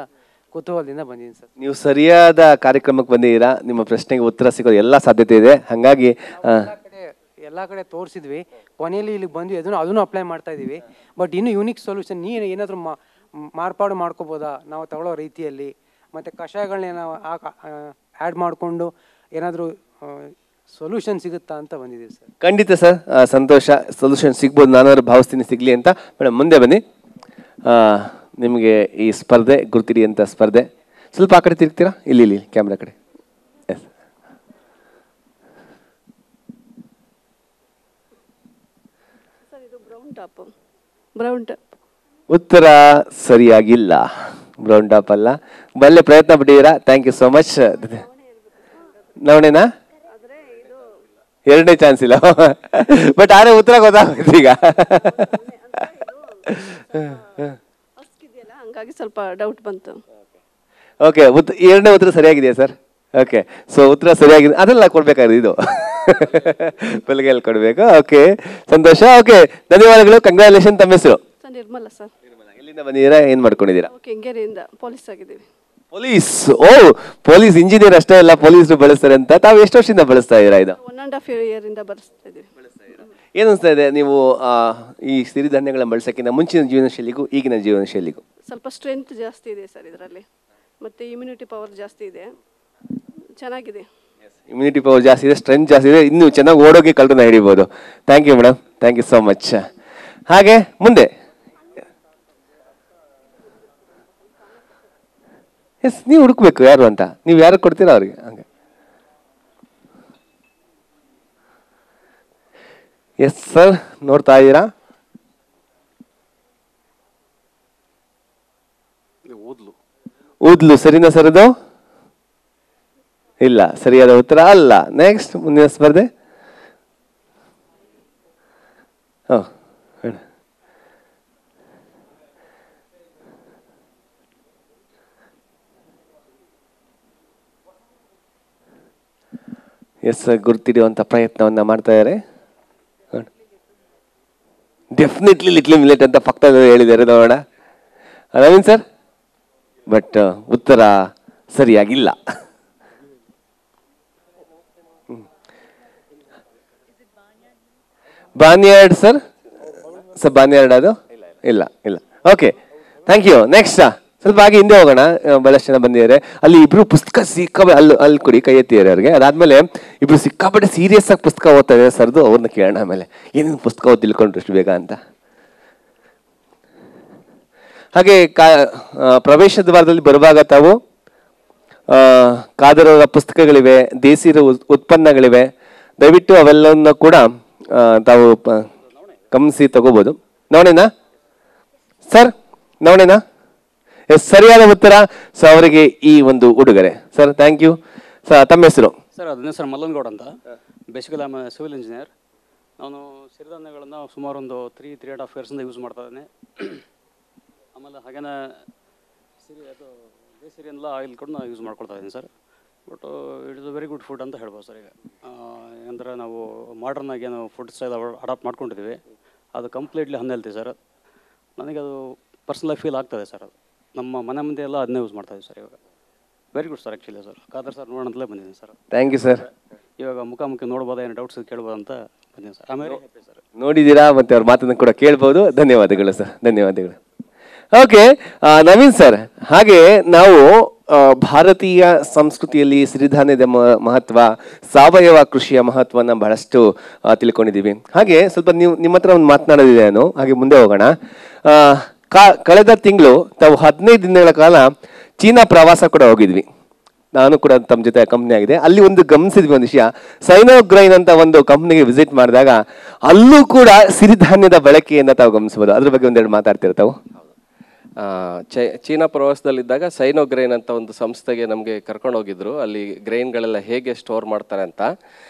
ಕುತೂಹಲದಿಂದ ಬಂದಿದ್ದೀನಿ ಸರ್. ನೀವು ಸರಿಯಾದ ಕಾರ್ಯಕ್ರಮಕ್ಕೆ ಬಂದಿದ್ದೀರಾ. ನಿಮ್ಮ ಪ್ರಶ್ನೆಗೆ ಉತ್ತರ ಸಿಗೋದು ಎಲ್ಲ ಸಾಧ್ಯತೆ ಇದೆ. ಹಾಗಾಗಿ ಎಲ್ಲ ಕಡೆ ತೋರಿಸಿದ್ವಿ. ಕೊನೆಯಲ್ಲಿ ಇಲ್ಲಿಗೆ ಬಂದ್ವಿ, ಅದನ್ನು ಅಪ್ಲೈ ಮಾಡ್ತಾ ಇದ್ದೀವಿ. ಬಟ್ ಇನ್ನೂ ಯೂನಿಕ್ ಸೊಲ್ಯೂಷನ್ ಏನಾದರೂ ಮಾರ್ಪಾಡು ಮಾಡ್ಕೋಬೋದಾ ನಾವು ತಗೊಳ್ಳೋ ರೀತಿಯಲ್ಲಿ, ಮತ್ತು ಕಷಾಯಗಳನ್ನ ನಾವು ಆ್ಯಡ್ ಮಾಡಿಕೊಂಡು ಏನಾದರೂ ಸೊಲ್ಯೂಷನ್ ಸಿಗುತ್ತಾ ಅಂತ ಬಂದಿದ್ದೀವಿ ಸರ್. ಖಂಡಿತ ಸರ್, ಸಂತೋಷ. ಸೊಲ್ಯೂಷನ್ ಸಿಗ್ಬೋದು, ನಾನು ಭಾವಿಸ್ತೀನಿ ಸಿಗಲಿ ಅಂತ. ಮೇಡಮ್ ಮುಂದೆ ಬನ್ನಿ. ನಿಮಗೆ ಈ ಸ್ಪರ್ಧೆ ಗುರ್ತಿಡಿ ಅಂತ ಸ್ಪರ್ಧೆ. ಸ್ವಲ್ಪ ಆ ಕಡೆ ತಿರುಗ್ತೀರಾ? ಇಲ್ಲಿ ಕ್ಯಾಮ್ರಾ ಕಡೆ. Yes, brown top. ಉತ್ತರ ಸರಿಯಾಗಿಲ್ಲ. ಬ್ರೌನ್ ಟಾಪ್ ಅಲ್ಲ. ಬಲ್ಲೆ ಪ್ರಯತ್ನ ಪಟ್ಟಿದ್ದೀರಾ. Thank you so much. ನವಣೆನಾ? 2ನೇ ಚಾನ್ಸ್ ಇಲ್ಲ. ಬಟ್ ಆದ್ರೆ ಉತ್ತರ ಗೊತ್ತಾಗುತ್ತೆ ಈಗ. ಹಂಗಾಗಿ ಸ್ವಲ್ಪ ಡೌಟ್ ಬಂತು. ಓಕೆ, 2ನೇ ಉತ್ತರ ಸರಿಯಾಗಿದೆಯಾ ಸರ್? ಓಕೆ, ಸೊ ಉತ್ತರ ಸರಿಯಾಗಿದೆ. ಅದೆಲ್ಲ ಕೊಡ್ಬೇಕಾದ್ರೆ ಇದು ಪಲ್ಗೆಯಲ್ಲಿ ಕೊಡ್ಬೇಕು. ಓಕೆ, ಸಂತೋಷ. ಓಕೆ, ಧನ್ಯವಾದಗಳು. ಕಂಗ್ರ್ಯಾಚುಲೇಷನ್. ತಮ್ಮ ಹೆಸರು? ನಿರ್ಮಲಾ ಸರ್. ಎಲ್ಲಿಂದ ಬಂದಿದ್ದೀರಾ, ಏನ್ ಮಾಡ್ಕೊಂಡಿದ್ದೀರಾ? ಕೆಂಗೇರಿಯಿಂದ ಪೊಲೀಸ್ ಆಗಿದ್ದೀವಿ. ಪೊಲೀಸ್? ಓ, ಪೊಲೀಸ್ ಇಂಜಿನಿಯರ್ ಅಷ್ಟೇ ಅಲ್ಲ, ಪೊಲೀಸರು ಬಳಸ್ತಾರೆ ಅಂತ. ತಾವು ಎಷ್ಟು ವರ್ಷದಿಂದ ಬಳಸ್ತಾ ಇದ್ದೀರಾ ಇದು? 1.5 year ಇಂದ ಬಳಸ್ತಾ ಇದ್ದೀವಿ. ಏನು ಅನಿಸ್ತಾ ಇದೆ ನೀವು ಈ ಸಿರಿಧಾನ್ಯಗಳನ್ನ ಬಳಸೋಕ್ಕಿಂತ ಮುಂಚಿನ ಜೀವನ ಶೈಲಿಗೂ ಈಗಿನ ಜೀವನ ಶೈಲಿಗೂ? ಸ್ವಲ್ಪ ಸ್ಟ್ರೆಂತ್ ಜಾಸ್ತಿ ಇದೆ ಸರ್ ಇದರಲ್ಲಿ, ಮತ್ತೆ ಇಮ್ಯುನಿಟಿ ಪವರ್ ಜಾಸ್ತಿ ಇದೆ, ಚೆನ್ನಾಗಿದೆ. ಇಮ್ಯುನಿಟಿ ಪವರ್ ಜಾಸ್ತಿ ಇದೆ, ಸ್ಟ್ರೆಂತ್ ಜಾಸ್ತಿ ಇದೆ, ಇನ್ನೂ ಚೆನ್ನಾಗಿ ಓಡೋಗಿ ಕಲ್ರನ್ನ ಹಿಡಿಬೋದು. Thank you madam, thank you so much. ಹಾಗೆ ಮುಂದೆ ಎಸ್, ನೀವು ಹುಡುಕ್ಬೇಕು ಯಾರು ಅಂತ. ನೀವು ಯಾರು ಕೊಡ್ತೀರಾ ಅವ್ರಿಗೆ. ಹಂಗೆ ಎಸ್ ಸರ್, ನೋಡ್ತಾ ಇದ್ದೀರಾ? ಊದ್ಲು ಸರಿನಾ ಸರ್? ಅದು ಇಲ್ಲ, ಸರಿಯಾದ ಉತ್ತರ ಅಲ್ಲ. ನೆಕ್ಸ್ಟ್, ಮುಂದಿನ ಸ್ಪರ್ಧೆ. ಎಸ್, ಗುರ್ತಿಡುವಂಥ ಪ್ರಯತ್ನವನ್ನು ಮಾಡ್ತಾ ಇದ್ದಾರೆ. ಡೆಫಿನೆಟ್ಲಿ ಲಿಟ್ಲ್ ಮಿಲೆಟ್ ಅಂತ ಪಕ್ಕದಲ್ಲಿ ಹೇಳಿದ್ದಾರೆ, ನೋಡೋಣ. ನವೀನ್ ಸರ್, ಬಟ್ ಉತ್ತರ ಸರಿಯಾಗಿಲ್ಲ. ಬಾನ್ಯಾರ್ಡ್ ಸರ್, ಬಾನ್ಯಾರ್ಡ್ ಅದು ಇಲ್ಲ. Okay, thank you. ನೆಕ್ಸ್ಟ್ ಸ್ವಲ್ಪ ಹಾಗೆ ಹಿಂದೆ ಹೋಗೋಣ. ಬಹಳಷ್ಟು ಜನ ಬಂದಿದ್ದಾರೆ. ಅಲ್ಲಿ ಇಬ್ರು ಪುಸ್ತಕ ಅಲ್ಲಿ ಕೊಡಿ, ಕೈ ಎತ್ತಿದ್ದಾರೆ ಅವ್ರಿಗೆ. ಅದಾದ್ಮೇಲೆ ಇಬ್ರು ಸಿಕ್ಕಾಪಟ್ಟೆ ಸೀರಿಯಸ್ ಆಗಿ ಪುಸ್ತಕ ಓದ್ತಾ ಇದ್ದಾರೆ ಸರ್ದು. ಅವ್ರನ್ನ ಕೇಳೋಣ ಆಮೇಲೆ ಏನೇನು ಪುಸ್ತಕ ಓದಿ ತಿಳ್ಕೊಂಡ್ರು ಇಷ್ಟು ಬೇಗ ಅಂತ. ಹಾಗೆ ಪ್ರವೇಶ ದ್ವಾರದಲ್ಲಿ ಬರುವಾಗ ತಾವು ಕಾದರವರ ಪುಸ್ತಕಗಳಿವೆ, ದೇಸಿರ ಉತ್ಪನ್ನಗಳಿವೆ. ದಯವಿಟ್ಟು ಅವೆಲ್ಲವನ್ನ ಕೂಡ ತಾವು ಗಮನಿಸಿ ತಗೋಬಹುದು. ನವಣೆನಾ ಸರ್? ನವಣೆನಾ? ಎಸ್, ಸರಿಯಾದ ಉತ್ತರ. ಸೊ ಅವರಿಗೆ ಈ ಒಂದು ಉಡುಗೊರೆ. Sir, thank you. ಸರ್, ತಮ್ಮ ಹೆಸರು? ಸರ್, ಅದನ್ನ ಸರ್ ಮಲ್ಲನಗೌಡ ಅಂತ. Basically I am civil engineer. ನಾನು ಸಿರಿಧಾನ್ಯಗಳನ್ನು ಸುಮಾರು ಒಂದು 3.5 ಇಯರ್ಸಿಂದ ಯೂಸ್ ಮಾಡ್ತಾ ಇದ್ದೇನೆ. ಆಮೇಲೆ ಹಾಗೇನೆ ಸಿರಿಯನ್ನೆಲ್ಲ ಆಯಿಲ್ ಕೂಡ ನಾನು ಯೂಸ್ ಮಾಡ್ಕೊಳ್ತಾ ಇದ್ದೀನಿ sir. But it is a very good food ಅಂತ ಹೇಳ್ಬೋದು ಸರ್. ಈಗ ಅಂದರೆ ನಾವು ಮಾಡರ್ನಾಗಿ ಏನು ಫುಡ್ ಸ್ಟೈಲ್ ಅಡಾಪ್ಟ್ ಮಾಡ್ಕೊಂಡಿದ್ದೀವಿ, ಅದು ಕಂಪ್ಲೀಟ್ಲಿ ಅನ್ಹೆಲ್ತಿ ಸರ್. ನನಗೆ ಅದು ಪರ್ಸ್ನಲಾಗಿ ಫೀಲ್ ಆಗ್ತದೆ ಸರ್. ಅದು ನಮ್ಮ ಮನೆ ಮುಂದೆ ಎಲ್ಲ ಅದನ್ನೇ ಯೂಸ್ ಮಾಡ್ತಾ ಇದ್ದೀವಿ ಸರ್ ಇವಾಗ. Very good sir actually sir. Kadar sir ನೋಡೋಂತಲೇ ಬಂದಿದ್ದೀನಿ ಸರ್. Thank you sir. ಇವಾಗ ಮುಖಾಮುಖಿ ನೋಡ್ಬೋದಾ, ಏನು ಡೌಟ್ಸ್ ಕೇಳ್ಬೋದು ಅಂತ ಬಂದಿದ್ದೀನಿ ಸರ್. ಆಮೇಲೆ ನೋಡಿದ್ದೀರಾ, ಮತ್ತೆ ಅವ್ರ ಮಾತನ್ನು ಕೂಡ ಕೇಳ್ಬೋದು. ಧನ್ಯವಾದಗಳು ಸರ್, ಧನ್ಯವಾದಗಳು. ಓಕೆ, ನವೀನ್ ಸರ್, ಹಾಗೆ ನಾವು ಭಾರತೀಯ ಸಂಸ್ಕೃತಿಯಲ್ಲಿ ಸಿರಿಧಾನ್ಯದ ಮಹತ್ವ, ಸಾವಯವ ಕೃಷಿಯ ಮಹತ್ವನ ಬಹಳಷ್ಟು ತಿಳ್ಕೊಂಡಿದ್ದೀವಿ. ಹಾಗೆ ಸ್ವಲ್ಪ ನಿಮ್ಮ ಹತ್ರ ಒಂದು ಮಾತನಾಡೋದಿದೆ ನಾನು, ಹಾಗೆ ಮುಂದೆ ಹೋಗೋಣ. ಕಳೆದ ತಿಂಗಳು ತಾವು 15 ದಿನಗಳ ಕಾಲ ಚೀನಾ ಪ್ರವಾಸ ಕೂಡ ಹೋಗಿದ್ವಿ. ನಾನು ಕೂಡ ತಮ್ಮ ಜೊತೆ ಕಂಪ್ನಿ ಆಗಿದೆ. ಅಲ್ಲಿ ಒಂದು ಗಮನಿಸಿದ್ವಿ ಒಂದು ವಿಷಯ, ಸೈನೋಗ್ರೈನ್ ಅಂತ ಒಂದು ಕಂಪ್ನಿಗೆ ವಿಸಿಟ್ ಮಾಡಿದಾಗ ಅಲ್ಲೂ ಕೂಡ ಸಿರಿಧಾನ್ಯದ ಬಳಕೆಯನ್ನು ತಾವು ಗಮನಿಸಬಹುದು. ಅದ್ರ ಬಗ್ಗೆ ಒಂದೆರಡು ಮಾತಾಡ್ತೀರ ತಾವು? ಚೀನಾ ಪ್ರವಾಸದಲ್ಲಿದ್ದಾಗ ಸೈನೋಗ್ರೈನ್ ಅಂತ ಒಂದು ಸಂಸ್ಥೆಗೆ ನಮಗೆ ಕರ್ಕೊಂಡು ಹೋಗಿದ್ರು. ಅಲ್ಲಿ ಗ್ರೈನ್ಗಳೆಲ್ಲ ಹೇಗೆ ಸ್ಟೋರ್ ಮಾಡ್ತಾರೆ ಅಂತ.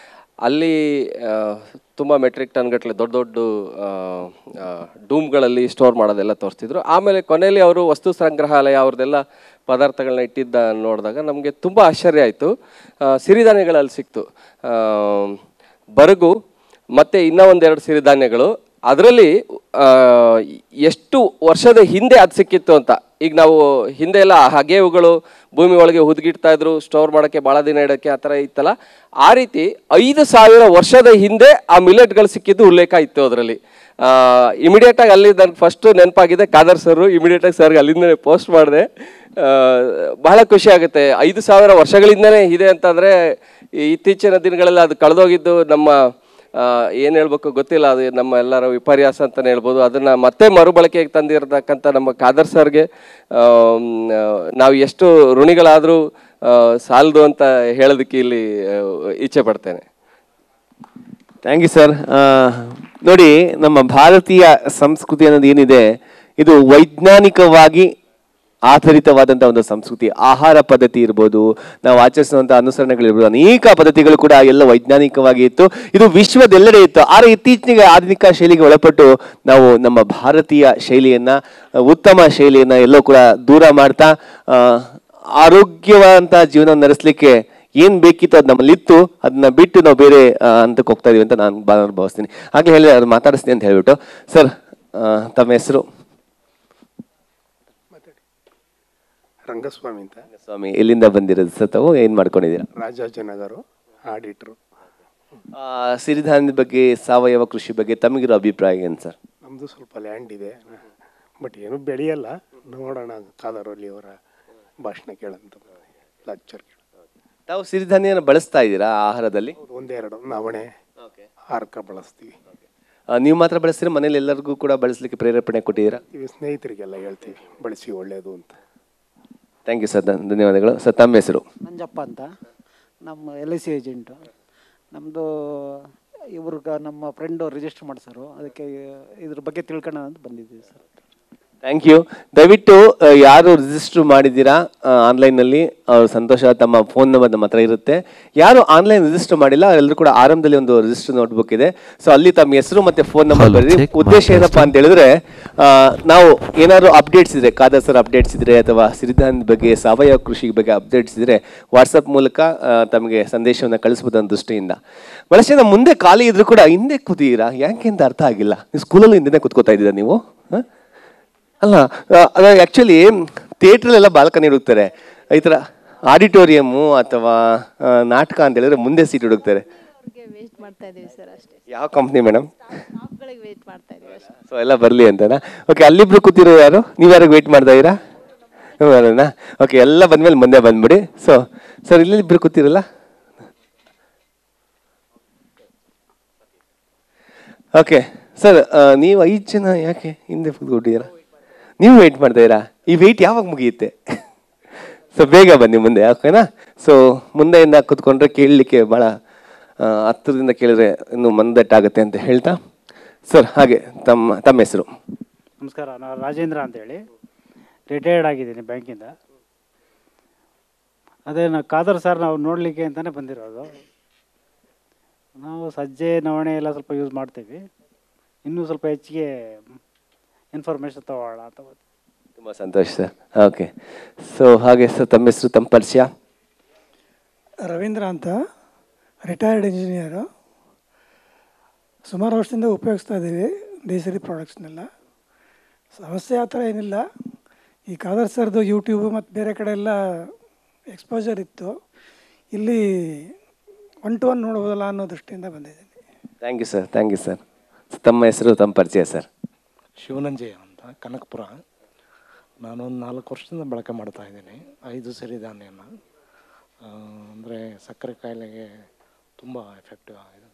ಅಲ್ಲಿ ತುಂಬ ಮೆಟ್ರಿಕ್ ಟನ್ಗಟ್ಟಲೆ ದೊಡ್ಡ ದೊಡ್ಡ ಡೂಮ್ಗಳಲ್ಲಿ ಸ್ಟೋರ್ ಮಾಡೋದೆಲ್ಲ ತೋರಿಸ್ತಿದ್ರು. ಆಮೇಲೆ ಕೊನೆಯಲ್ಲಿ ಅವರು ವಸ್ತು ಸಂಗ್ರಹಾಲಯ ಅವ್ರದ್ದೆಲ್ಲ ಪದಾರ್ಥಗಳನ್ನ ಇಟ್ಟಿದ್ದ ನೋಡಿದಾಗ ನಮಗೆ ತುಂಬ ಆಶ್ಚರ್ಯ ಆಯಿತು. ಸಿರಿಧಾನ್ಯಗಳಲ್ಲಿ ಸಿಕ್ತು, ಬರಗು ಮತ್ತು ಇನ್ನೂ ಒಂದೆರಡು ಸಿರಿಧಾನ್ಯಗಳು. ಅದರಲ್ಲಿ ಎಷ್ಟು ವರ್ಷದ ಹಿಂದೆ ಅದು ಸಿಕ್ಕಿತ್ತು ಅಂತ. ಈಗ ನಾವು ಹಿಂದೆ ಎಲ್ಲ ಹಗೆವುಗಳು ಭೂಮಿ ಒಳಗೆ ಹುದುಗಿಡ್ತಾ ಇದ್ರು, ಸ್ಟೋರ್ ಮಾಡೋಕ್ಕೆ ಭಾಳ ದಿನ ಇಡೋಕ್ಕೆ, ಆ ಥರ ಇತ್ತಲ್ಲ. ಆ ರೀತಿ 5,000 ವರ್ಷದ ಹಿಂದೆ ಆ ಮಿಲೆಟ್ಗಳು ಸಿಕ್ಕಿದ್ದು ಉಲ್ಲೇಖ ಇತ್ತು ಅದರಲ್ಲಿ. ಇಮಿಡಿಯೇಟಾಗಿ ಅಲ್ಲಿ ನನಗೆ ಫಸ್ಟು ನೆನಪಾಗಿದೆ ಕಾದರ್ ಸರ್. ಇಮಿಡಿಯೇಟಾಗಿ ಸರ್ಗೆ ಅಲ್ಲಿಂದಲೇ ಪೋಸ್ಟ್ ಮಾಡಿದೆ. ಬಹಳ ಖುಷಿ ಆಗುತ್ತೆ. 5,000 ವರ್ಷಗಳಿಂದನೇ ಇದೆ ಅಂತಂದರೆ ಇತ್ತೀಚಿನ ದಿನಗಳಲ್ಲಿ ಅದು ಕಳೆದೋಗಿದ್ದು ನಮ್ಮ ಏನು ಹೇಳ್ಬೇಕು ಗೊತ್ತಿಲ್ಲ. ಅದು ನಮ್ಮ ಎಲ್ಲರ ವಿಪರ್ಯಾಸ ಅಂತಲೇ ಹೇಳ್ಬೋದು. ಅದನ್ನು ಮತ್ತೆ ಮರುಬಳಕೆಗೆ ತಂದಿರತಕ್ಕಂಥ ನಮ್ಮ ಕಾದರ್ ಸರ್ಗೆ ನಾವು ಎಷ್ಟು ಋಣಿಗಳಾದರೂ ಸಾಲದು ಅಂತ ಹೇಳೋದಕ್ಕೆ ಇಲ್ಲಿ ಇಚ್ಛೆ ಪಡ್ತೇನೆ. Thank you sir. ನೋಡಿ, ನಮ್ಮ ಭಾರತೀಯ ಸಂಸ್ಕೃತಿ ಅನ್ನೋದು ಏನಿದೆ, ಇದು ವೈಜ್ಞಾನಿಕವಾಗಿ ಆಧಾರಿತವಾದಂಥ ಒಂದು ಸಂಸ್ಕೃತಿ. ಆಹಾರ ಪದ್ಧತಿ ಇರ್ಬೋದು, ನಾವು ಆಚರಿಸುವಂಥ ಅನುಸರಣೆಗಳಿರ್ಬೋದು, ಅನೇಕ ಪದ್ಧತಿಗಳು ಕೂಡ ಎಲ್ಲ ವೈಜ್ಞಾನಿಕವಾಗಿ ಇತ್ತು. ಇದು ವಿಶ್ವದೆಲ್ಲೆಡೆ ಇತ್ತು. ಆದರೆ ಇತ್ತೀಚೆಗೆ ಆಧುನಿಕ ಶೈಲಿಗೆ ಒಳಪಟ್ಟು ನಾವು ನಮ್ಮ ಭಾರತೀಯ ಶೈಲಿಯನ್ನು, ಉತ್ತಮ ಶೈಲಿಯನ್ನು ಎಲ್ಲೋ ಕೂಡ ದೂರ ಮಾಡ್ತಾ ಆರೋಗ್ಯವಂತ ಜೀವನ ನಡೆಸಲಿಕ್ಕೆ ಏನು ಬೇಕಿತ್ತು ಅದು ನಮ್ಮಲ್ಲಿತ್ತು, ಅದನ್ನ ಬಿಟ್ಟು ನಾವು ಬೇರೆ ಹಂತಕ್ಕೆ ಹೋಗ್ತಾ ಇದೀವಿ ಅಂತ ನಾನು ಭಾವಿಸ್ತೀನಿ. ಹಾಗೆ ಹೇಳಿ ಅದು ಮಾತಾಡಿಸ್ತೀನಿ ಅಂತ ಹೇಳ್ಬಿಟ್ಟು. ಸರ್, ತಮ್ಮ ಹೆಸರು? ರಂಗಸ್ವಾಮಿ ಅಂತ. ಸ್ವಾಮಿ, ಎಲ್ಲಿಂದ ಬಂದಿರೋದು ಸರ್ ತಾವು? ಏನು ಮಾಡ್ಕೊಂಡಿದ್ದೀರಾ? ರಾಜಾಜಿನಗರ, ಆಡಿಟ್ರು. ಸಿರಿಧಾನ್ಯದ ಬಗ್ಗೆ, ಸಾವಯವ ಕೃಷಿ ಬಗ್ಗೆ ತಮಗಿರೋ ಅಭಿಪ್ರಾಯ ಏನು ಸರ್? ನಮ್ಮದು ಸ್ವಲ್ಪ ಲ್ಯಾಂಡ್ ಇದೆ, ಬಟ್ ಏನು ಬೆಳೆಯಲ್ಲ. ನೋಡೋಣ, ಕಾದರಲ್ಲಿ ಅವರ ಭಾಷಣ ಕೇಳಂತ ಲೆಕ್ಚರ್. ತಾವು ಸಿರಿಧಾನ್ಯನ ಬಳಸ್ತಾ ಇದ್ದೀರಾ ಆಹಾರದಲ್ಲಿ? ಒಂದೆರಡು ನವಣೆ, ಹಾರಕ ಬಳಸ್ತೀವಿ. ನೀವು ಮಾತ್ರ ಬಳಸ್ತೀರಾ? ಮನೇಲಿ ಎಲ್ಲರಿಗೂ ಕೂಡ ಬಳಸಲಿಕ್ಕೆ ಪ್ರೇರೇಪಣೆ ಕೊಟ್ಟಿದ್ದೀರಾ? ಸ್ನೇಹಿತರಿಗೆಲ್ಲ ಹೇಳ್ತೀವಿ ಬಳಸಿ ಒಳ್ಳೆಯದು ಅಂತ. ಥ್ಯಾಂಕ್ ಯು ಸರ್, ಧನ್ಯವಾದಗಳು ಸರ್. ತಮ್ಮ ಹೆಸರು? ನಂಜಪ್ಪ ಅಂತ, ನಮ್ಮ LIC ಏಜೆಂಟು. ನಮ್ಮದು ಇವ್ರಿಗೆ ನಮ್ಮ ಫ್ರೆಂಡು ರಿಜಿಸ್ಟರ್ ಮಾಡಿಸೋರು, ಅದಕ್ಕೆ ಇದ್ರ ಬಗ್ಗೆ ತಿಳ್ಕೊಳ್ಳೋಣ ಅಂತ ಬಂದಿದ್ದೀವಿ ಸರ್. Thank you. ದಯವಿಟ್ಟು ಯಾರು ರಿಜಿಸ್ಟರ್ ಮಾಡಿದ್ದೀರಾ ಆನ್ಲೈನಲ್ಲಿ, ಅವ್ರ ಸಂತೋಷ. ತಮ್ಮ ಫೋನ್ ನಂಬರ್ ನಮ್ಮ ಹತ್ರ ಇರುತ್ತೆ. ಯಾರು ಆನ್ಲೈನ್ ರಿಜಿಸ್ಟರ್ ಮಾಡಿಲ್ಲ ಅವರೆಲ್ಲರೂ ಕೂಡ ಆರಂಭದಲ್ಲಿ ಒಂದು ರಿಜಿಸ್ಟರ್ ನೋಟ್ಬುಕ್ ಇದೆ, ಸೊ ಅಲ್ಲಿ ತಮ್ಮ ಹೆಸರು ಮತ್ತು ಫೋನ್ ನಂಬರ್ ಬರೀರಿ. ಉದ್ದೇಶ ಏನಪ್ಪ ಅಂತ ಹೇಳಿದ್ರೆ, ನಾವು ಏನಾದ್ರು ಅಪ್ಡೇಟ್ಸ್ ಇದ್ರೆ, ಖಾದರ್ ಸರ್ ಅಪ್ಡೇಟ್ಸ್ ಇದ್ರೆ ಅಥವಾ ಸಿರಿಧಾನ್ಯದ ಬಗ್ಗೆ, ಸಾವಯವ ಕೃಷಿ ಬಗ್ಗೆ ಅಪ್ಡೇಟ್ಸ್ ಇದ್ರೆ ವಾಟ್ಸಪ್ ಮೂಲಕ ತಮಗೆ ಸಂದೇಶವನ್ನು ಕಳಿಸ್ಬೋದು ಅನ್ನೋ ದೃಷ್ಟಿಯಿಂದ. ಬಹಳಷ್ಟು ಜನ ಮುಂದೆ ಖಾಲಿ ಇದ್ರು ಕೂಡ ಹಿಂದೆ ಕೂತೀರಾ, ಯಾಕೆ ಅಂತ ಅರ್ಥ ಆಗಿಲ್ಲ. ನೀವು ಸ್ಕೂಲಲ್ಲಿ ಹಿಂದೆ ಕೂತ್ಕೋತಾ ಇದ್ದೀರಾ ನೀವು? ಅಲ್ಲ, ಅದು ಆ್ಯಕ್ಚುಲಿ ಥಿಯೇಟ್ರಲ್ಲೆಲ್ಲ ಬಾಲ್ಕನಿ ಹುಡುಕ್ತಾರೆ, ಈ ಥರ ಆಡಿಟೋರಿಯಮ್ಮು ಅಥವಾ ನಾಟಕ ಅಂತ ಹೇಳಿದ್ರೆ ಮುಂದೆ ಸೀಟ್ ಹುಡುಕ್ತಾರೆ. ವೇಟ್ ಮಾಡ್ತಾ ಇದೀವಿ ಸರ್ ಅಷ್ಟೇ. ಯಾವ ಕಂಪ್ನಿ ಮೇಡಮ್? ಸ್ಟಾಫ್ಗಳಿಗೆ ವೇಟ್ ಮಾಡ್ತಾ ಇದೀವಿ ಅಷ್ಟೇ. ಸೊ ಎಲ್ಲ ಬರಲಿ ಅಂತನಾ? ಓಕೆ, ಅಲ್ಲಿಬ್ರು ಕೂತಿರೋ ಯಾರು? ನೀವು ಯಾರಿಗೆ ವೇಟ್ ಮಾಡ್ತಾ ಇದ್ದೀರಾ? ಅಲ್ಲನಾ? ಓಕೆ, ಎಲ್ಲ ಬಂದಮೇಲೆ ಮುಂದೆ ಬಂದ್ಬಿಡಿ. ಸೊ ಸರ್, ಇಲ್ಲಿ ಇಬ್ಬರು ಕೂತಿರಲ್ಲ? ಓಕೆ ಸರ್, ನೀವು 5 ಜನ ಯಾಕೆ ಹಿಂದೆ ಕೂತ್ಕೊಟ್ಟಿದ್ದೀರಾ? ನೀವು ವೆಯ್ಟ್ ಮಾಡ್ತಾ ಇದ್ದೀರಾ? ಈ ವೆಯ್ಟ್ ಯಾವಾಗ ಮುಗಿಯುತ್ತೆ? ಸೊ ಬೇಗ ಬನ್ನಿ ಮುಂದೆ, ಓಕೆನಾ? ಸೊ ಮುಂದೆಯಿಂದ ಕೂತ್ಕೊಂಡ್ರೆ ಕೇಳಲಿಕ್ಕೆ ಭಾಳ ಹತ್ತಿರದಿಂದ ಕೇಳಿದ್ರೆ ಇನ್ನೂ ಮಂದಟ್ಟಾಗುತ್ತೆ ಅಂತ ಹೇಳ್ತಾ, ಸರ್ ಹಾಗೆ ತಮ್ಮ ಹೆಸರು? ನಮಸ್ಕಾರ, ನಾನು ರಾಜೇಂದ್ರ ಅಂತೇಳಿ ರಿಟೈರ್ಡ್ ಆಗಿದ್ದೀನಿ ಬ್ಯಾಂಕಿಂದ. ಅದೇ ಖಾದರ್ ಸರ್ ನಾವು ನೋಡಲಿಕ್ಕೆ ಅಂತಲೇ ಬಂದಿರೋದು. ನಾವು ಸಜ್ಜೆ ನವಣೆ ಎಲ್ಲ ಸ್ವಲ್ಪ ಯೂಸ್ ಮಾಡ್ತೀವಿ, ಇನ್ನೂ ಸ್ವಲ್ಪ ಹೆಚ್ಚಿಗೆ ಇನ್ಫಾರ್ಮೇಷನ್ ತಗೊಳ್ಳೋಣ ಅಂತ. ತುಂಬ ಸಂತೋಷ ಸರ್. ಓಕೆ, ಸೊ ಹಾಗೆ ಸರ್ ತಮ್ಮ ಹೆಸರು, ತಮ್ಮ ಪರಿಚಯ? ರವೀಂದ್ರ ಅಂತ, ರಿಟೈರ್ಡ್ ಇಂಜಿನಿಯರು. ಸುಮಾರು ವರ್ಷದಿಂದ ಉಪಯೋಗಿಸ್ತಾ ಇದ್ದೀವಿ ದೇಸಿರಿ ಪ್ರಾಡಕ್ಟ್ಸ್ನೆಲ್ಲ. ಸಮಸ್ಯೆ ಆ ಥರ ಏನಿಲ್ಲ. ಈ ಖಾದರ್ ಸರ್ದು ಯೂಟ್ಯೂಬ್ ಮತ್ತು ಬೇರೆ ಕಡೆ ಎಲ್ಲ ಎಕ್ಸ್ಪೋಜರ್ ಇತ್ತು, ಇಲ್ಲಿ 1-to-1 ನೋಡ್ಬೋದಲ್ಲ ಅನ್ನೋ ದೃಷ್ಟಿಯಿಂದ ಬಂದಿದ್ದೀನಿ. Thank you sir, thank you sir. ತಮ್ಮ ಹೆಸರು, ತಮ್ಮ ಪರಿಚಯ ಸರ್? ಶಿವನಂಜಯ ಅಂತ, ಕನಕಪುರ. ನಾನೊಂದು 4 ವರ್ಷದಿಂದ ಬಳಕೆ ಮಾಡ್ತಾ ಇದ್ದೀನಿ 5 ಸಿರಿಧಾನ್ಯನ. ಅಂದರೆ ಸಕ್ಕರೆ ಕಾಯಿಲೆಗೆ ತುಂಬ ಎಫೆಕ್ಟಿವ್ ಆಗಿದೆ.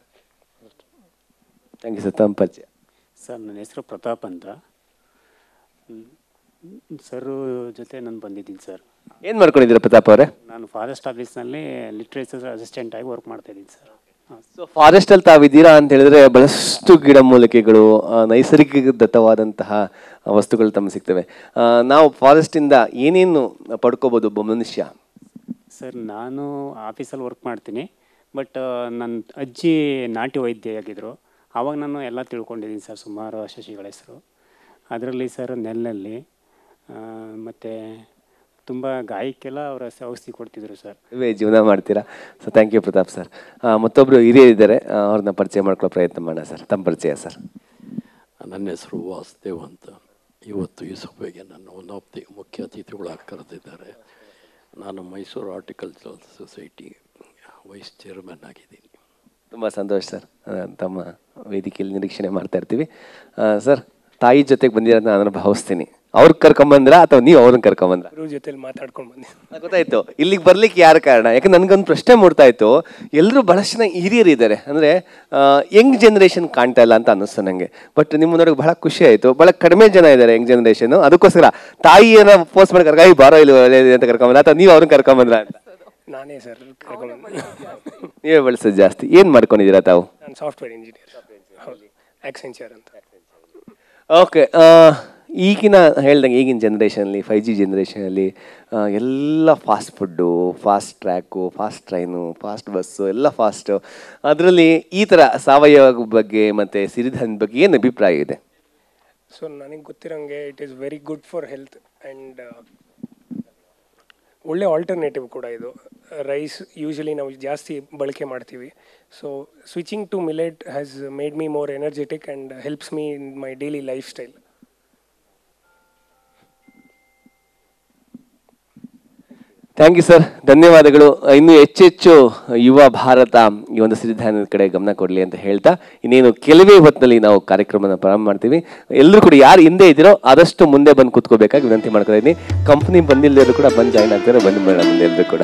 Thank you sir. ತಮ್ಮ ಪರಿಚಯ? ಸರ್, ನನ್ನ ಹೆಸರು ಪ್ರತಾಪ್ ಅಂತ. ಸರ್ ಜೊತೆ ನಾನು ಬಂದಿದ್ದೀನಿ ಸರ್. ಏನು ಮಾಡ್ಕೊಂಡಿದ್ದೀರಾ ಪ್ರತಾಪ್ ಅವರೇ? ನಾನು ಫಾರೆಸ್ಟ್ ಆಫೀಸ್ನಲ್ಲಿ ಲಿಟ್ರೇಚರ್ ಅಸಿಸ್ಟೆಂಟ್ ಆಗಿ ವರ್ಕ್ ಮಾಡ್ತಾ ಇದ್ದೀನಿ ಸರ್. ಸೊ ಫಾರೆಸ್ಟಲ್ಲಿ ತಾವಿದ್ದೀರಾ ಅಂತ ಹೇಳಿದ್ರೆ ಬಹಳಷ್ಟು ಗಿಡಮೂಲಿಕೆಗಳು, ನೈಸರ್ಗಿಕ ದತ್ತವಾದಂತಹ ವಸ್ತುಗಳು ತಮಗೆ ಸಿಗ್ತವೆ. ನಾವು ಫಾರೆಸ್ಟಿಂದ ಏನೇನು ಪಡ್ಕೋಬೋದು ಒಬ್ಬ ಮನುಷ್ಯ? ಸರ್, ನಾನು ಆಫೀಸಲ್ಲಿ ವರ್ಕ್ ಮಾಡ್ತೀನಿ, ಬಟ್ ನನ್ನ ಅಜ್ಜಿ ನಾಟಿ ವೈದ್ಯ ಆಗಿದ್ದರು. ಆವಾಗ ನಾನು ಎಲ್ಲ ತಿಳ್ಕೊಂಡಿದ್ದೀನಿ ಸರ್, ಸುಮಾರು ಸಸಿಗಳ ಹೆಸರು. ಅದರಲ್ಲಿ ಸರ್ ನೆಲ್ಲಲ್ಲಿ ಮತ್ತು ತುಂಬ ಗಾಯಕ್ಕೆಲ್ಲ ಅವರ ಔಷಧಿ ಕೊಡ್ತಿದ್ರು ಸರ್. ಇವೇ ಜೀವನ ಮಾಡ್ತೀರಾ? So thank you Pratap sir. ಮತ್ತೊಬ್ಬರು ಹಿರಿಯರಿದ್ದಾರೆ, ಅವ್ರನ್ನ ಪರಿಚಯ ಮಾಡ್ಕೊಳ್ಳೋ ಪ್ರಯತ್ನ ಮಾಡೋಣ ಸರ್. ತಮ್ಮ ಪರಿಚಯ ಸರ್? ನನ್ನ ಹೆಸರು ವಾಸುದೇವ್ ಅಂತ. ಇವತ್ತು ಈ ಸಭೆಗೆ ನನ್ನ ಒನ್ ಆಫ್ ದಿ ಮುಖ್ಯ ಅತಿಥಿಗಳಾಗಿ ಕರೆದಿದ್ದಾರೆ. ನಾನು Mysuru horticultural society vice chairman ಆಗಿದ್ದೀನಿ. ತುಂಬ ಸಂತೋಷ ಸರ್. ತಮ್ಮ ವೇದಿಕೆಯಲ್ಲಿ ನಿರೀಕ್ಷಣೆ ಮಾಡ್ತಾ ಇರ್ತೀವಿ. ಸರ್, ತಾಯಿ ಜೊತೆಗೆ ಬಂದಿರೋದನ್ನ ನಾನು ಭಾವಿಸ್ತೀನಿ. ಅವ್ರಿಗೆ ಕರ್ಕೊಂಬಂದ್ರ ಅಥವಾ ನೀವು ಅವ್ರನ್ನ ಕರ್ಕೊಂಬಂದ್ರ? ಗುರು ಜೊತೆಲಿ ಮಾತಾಡ್ಕೊಂಡು ಬಂದಿ. ಗೊತ್ತಾಯ್ತು ಇಲ್ಲಿಗೆ ಬರ್ಲಿಕ್ಕೆ ಯಾರ ಕಾರಣ? ಯಾಕಂದ್ರೆ ನನಗೊಂದು ಪ್ರಶ್ನೆ ಮೂಡ್ತಾ ಇತ್ತು. ಎಲ್ಲರೂ ಬಹಳಷ್ಟು ಜನ ಹಿರಿಯರು ಇದ್ದಾರೆ, ಅಂದರೆ ಯಂಗ್ ಜನ್ರೇಷನ್ ಕಾಣ್ತಾ ಇಲ್ಲ ಅಂತ ಅನ್ನಿಸ್ತು ನನಗೆ. ಬಟ್ ನಿಮ್ಮ ನೋಡೋಕೆ ಬಹಳ ಖುಷಿ ಆಯಿತು. ಬಹಳ ಕಡಿಮೆ ಜನ ಇದ್ದಾರೆ ಯಂಗ್ ಜನ್ರೇಷನ್. ಅದಕ್ಕೋಸ್ಕರ ತಾಯಿಯನ್ನ ಪೋಸ್ಟ್ ಮಾಡಿ ಕರ್ಕೊಂಡು ಬಾರೋ ಇಲ್ಲಿ ಅಂತ ಕರ್ಕೊಂಬಂದ್ರ ಅಥವಾ ನೀವು ಅವ್ರನ್ನ ಕರ್ಕೊಂಬಂದ್ರ ಅಂತ? ನಾನೇ ಸರ್, ನೀವೇ ಬಳಸೋದು ಜಾಸ್ತಿ. ಏನು ಮಾಡ್ಕೊಂಡಿದ್ದೀರಾ ತಾವು? ನಾನು ಸಾಫ್ಟ್ವೇರ್ ಇಂಜಿನಿಯರ್, ಆಕ್ಸೆಂಚರ್ ಅಂತ. ಓಕೆ, ಈಗಿನ ಹೇಳ್ದಂಗೆ ಈಗಿನ ಜನ್ರೇಷನಲ್ಲಿ 5G ಜನ್ರೇಷನಲ್ಲಿ ಎಲ್ಲ fast food, fast track, fast train, fast bus, ಎಲ್ಲ ಫಾಸ್ಟು. ಅದರಲ್ಲಿ ಈ ಥರ ಸಾವಯವ ಬಗ್ಗೆ ಮತ್ತು ಸಿರಿಧಾನ್ಯದ ಬಗ್ಗೆ ಏನು ಅಭಿಪ್ರಾಯ ಇದೆ? ಸೊ ನನಗೆ ಗೊತ್ತಿರೋಂಗೆ it is very good for health and ಒಳ್ಳೆ ಆಲ್ಟರ್ನೇಟಿವ್ ಕೂಡ ಇದು. ರೈಸ್ ಯೂಶಲಿ ನಾವು ಜಾಸ್ತಿ ಬಳಕೆ ಮಾಡ್ತೀವಿ. So switching to millet has made me more energetic and helps me in my daily lifestyle. Thank you sir, ಧನ್ಯವಾದಗಳು. ಇನ್ನೂ ಹೆಚ್ಚೆಚ್ಚು ಯುವ ಭಾರತ ಈ ಒಂದು ಸಿರಿಧಾನ್ಯದ ಕಡೆ ಗಮನ ಕೊಡಲಿ ಅಂತ ಹೇಳ್ತಾ, ಇನ್ನೇನು ಕೆಲವೇ ಹೊತ್ತಿನಲ್ಲಿ ನಾವು ಕಾರ್ಯಕ್ರಮನ ಪ್ರಾರಂಭ ಮಾಡ್ತೀವಿ. ಎಲ್ಲರೂ ಕೂಡ ಯಾರು ಹಿಂದೆ ಇದ್ದೀರೋ ಆದಷ್ಟು ಮುಂದೆ ಬಂದು ಕೂತ್ಕೋಬೇಕಾಗಿ ವಿನಂತಿ ಮಾಡ್ತಾ ಇದ್ದೀನಿ. ಕಂಪ್ನಿ ಬಂದಿಲ್ಲರೂ ಕೂಡ ಬಂದು ಜಾಯ್ನ್ ಆಗ್ತಾರೆ, ಬಂದು ಮೇಡಮ್ ಎಲ್ಲರೂ ಕೂಡ.